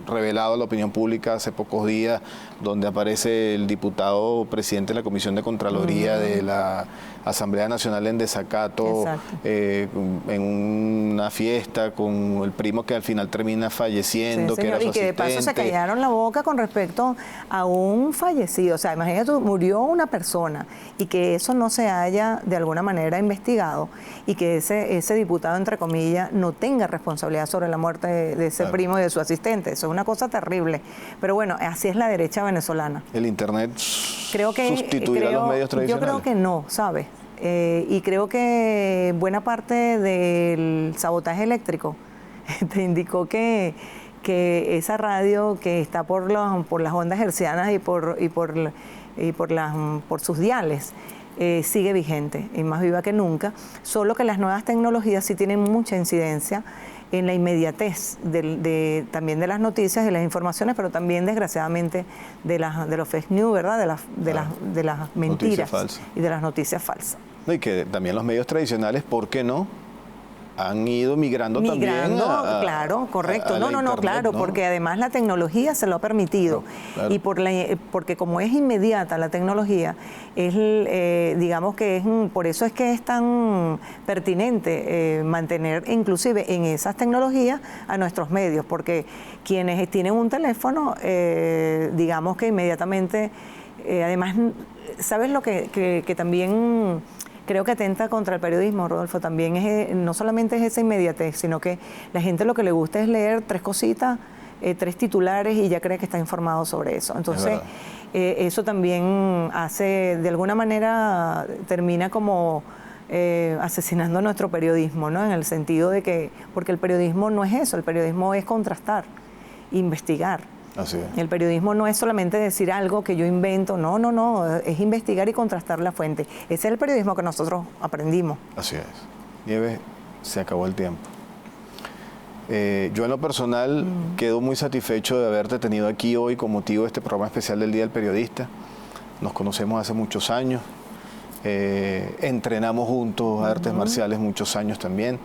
revelado a la opinión pública hace pocos días, donde aparece el diputado presidente de la Comisión de Contraloría de la Asamblea Nacional en desacato, en una fiesta con el primo que al final termina falleciendo, sí, que era su asistente. Y que de paso se callaron la boca con respecto a un fallecido. O sea, imagínate, murió una persona, y que eso no se haya de alguna manera investigado, y que ese diputado, entre comillas, no tenga responsabilidad sobre la muerte de ese primo y de su asistente. Eso es una cosa terrible. Pero bueno, así es la derecha venezolana. ¿El Internet sustituirá a los medios tradicionales? Yo creo que no, ¿sabes? Y creo que buena parte del sabotaje eléctrico te indicó que esa radio que está por las ondas hercianas y por sus diales sigue vigente y más viva que nunca, solo que las nuevas tecnologías sí tienen mucha incidencia en la inmediatez también de las noticias, de las informaciones, pero también desgraciadamente de los fake news, ¿verdad? De las mentiras y de las noticias falsas. No, y que también los medios tradicionales, ¿por qué no?, han ido migrando también claro, correcto. Claro, porque además la tecnología se lo ha permitido. Claro. Y porque como es inmediata la tecnología, digamos que por eso es que es tan pertinente mantener inclusive en esas tecnologías a nuestros medios, porque quienes tienen un teléfono, digamos que inmediatamente Además, ¿sabes lo que también creo que atenta contra el periodismo, Rodolfo? También no solamente es esa inmediatez, sino que la gente lo que le gusta es leer 3 cositas, 3 titulares y ya cree que está informado sobre eso. Entonces, eso también hace, de alguna manera, termina como asesinando nuestro periodismo, ¿no? En el sentido de que, porque el periodismo no es eso, el periodismo es contrastar, investigar. Así es. El periodismo no es solamente decir algo que yo invento, no, es investigar y contrastar la fuente. Ese es el periodismo que nosotros aprendimos. Así es. Nieves, se acabó el tiempo. Yo en lo personal quedo muy satisfecho de haberte tenido aquí hoy con motivo de este programa especial del Día del Periodista. Nos conocemos hace muchos años, entrenamos juntos artes marciales muchos años también,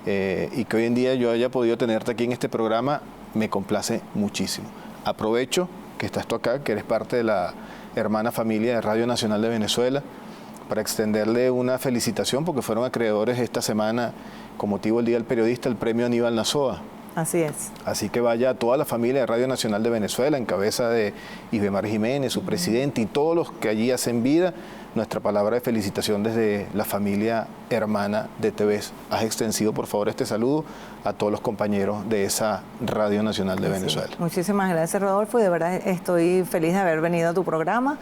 y que hoy en día yo haya podido tenerte aquí en este programa me complace muchísimo. Aprovecho que estás tú acá, que eres parte de la hermana familia de Radio Nacional de Venezuela, para extenderle una felicitación porque fueron acreedores esta semana, con motivo del Día del Periodista, el premio Aníbal Nazoa. Así es. Así que vaya a toda la familia de Radio Nacional de Venezuela, en cabeza de Isbemar Jiménez, su presidente, y todos los que allí hacen vida, nuestra palabra de felicitación desde la familia hermana de TVS. Haz extensido, por favor, este saludo a todos los compañeros de esa Radio Nacional de Venezuela. Muchísimas gracias, Rodolfo, y de verdad estoy feliz de haber venido a tu programa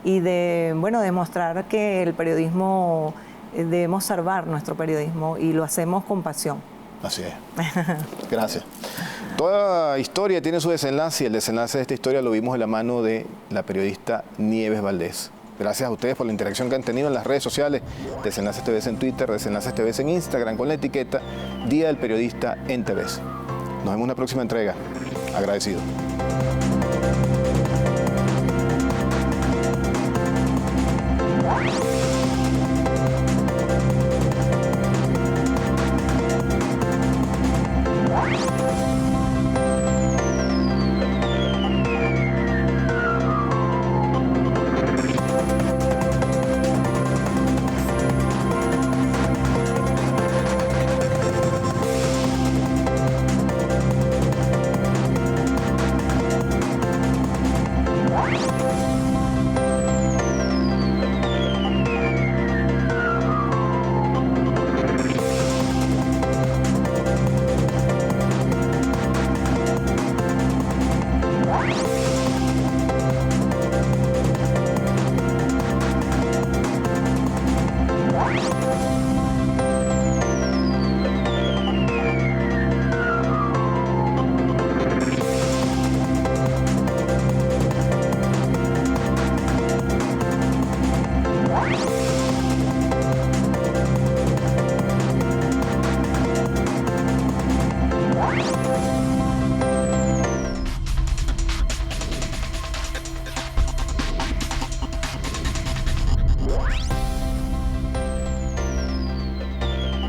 y de, bueno, demostrar que el periodismo, debemos salvar nuestro periodismo y lo hacemos con pasión. Así es. Gracias. Toda historia tiene su desenlace y el desenlace de esta historia lo vimos de la mano de la periodista Nieves Valdés. Gracias a ustedes por la interacción que han tenido en las redes sociales. Desenlaces TVS en Twitter, Desenlaces TVS en Instagram, con la etiqueta Día del Periodista en TVS. Nos vemos en una próxima entrega. Agradecido.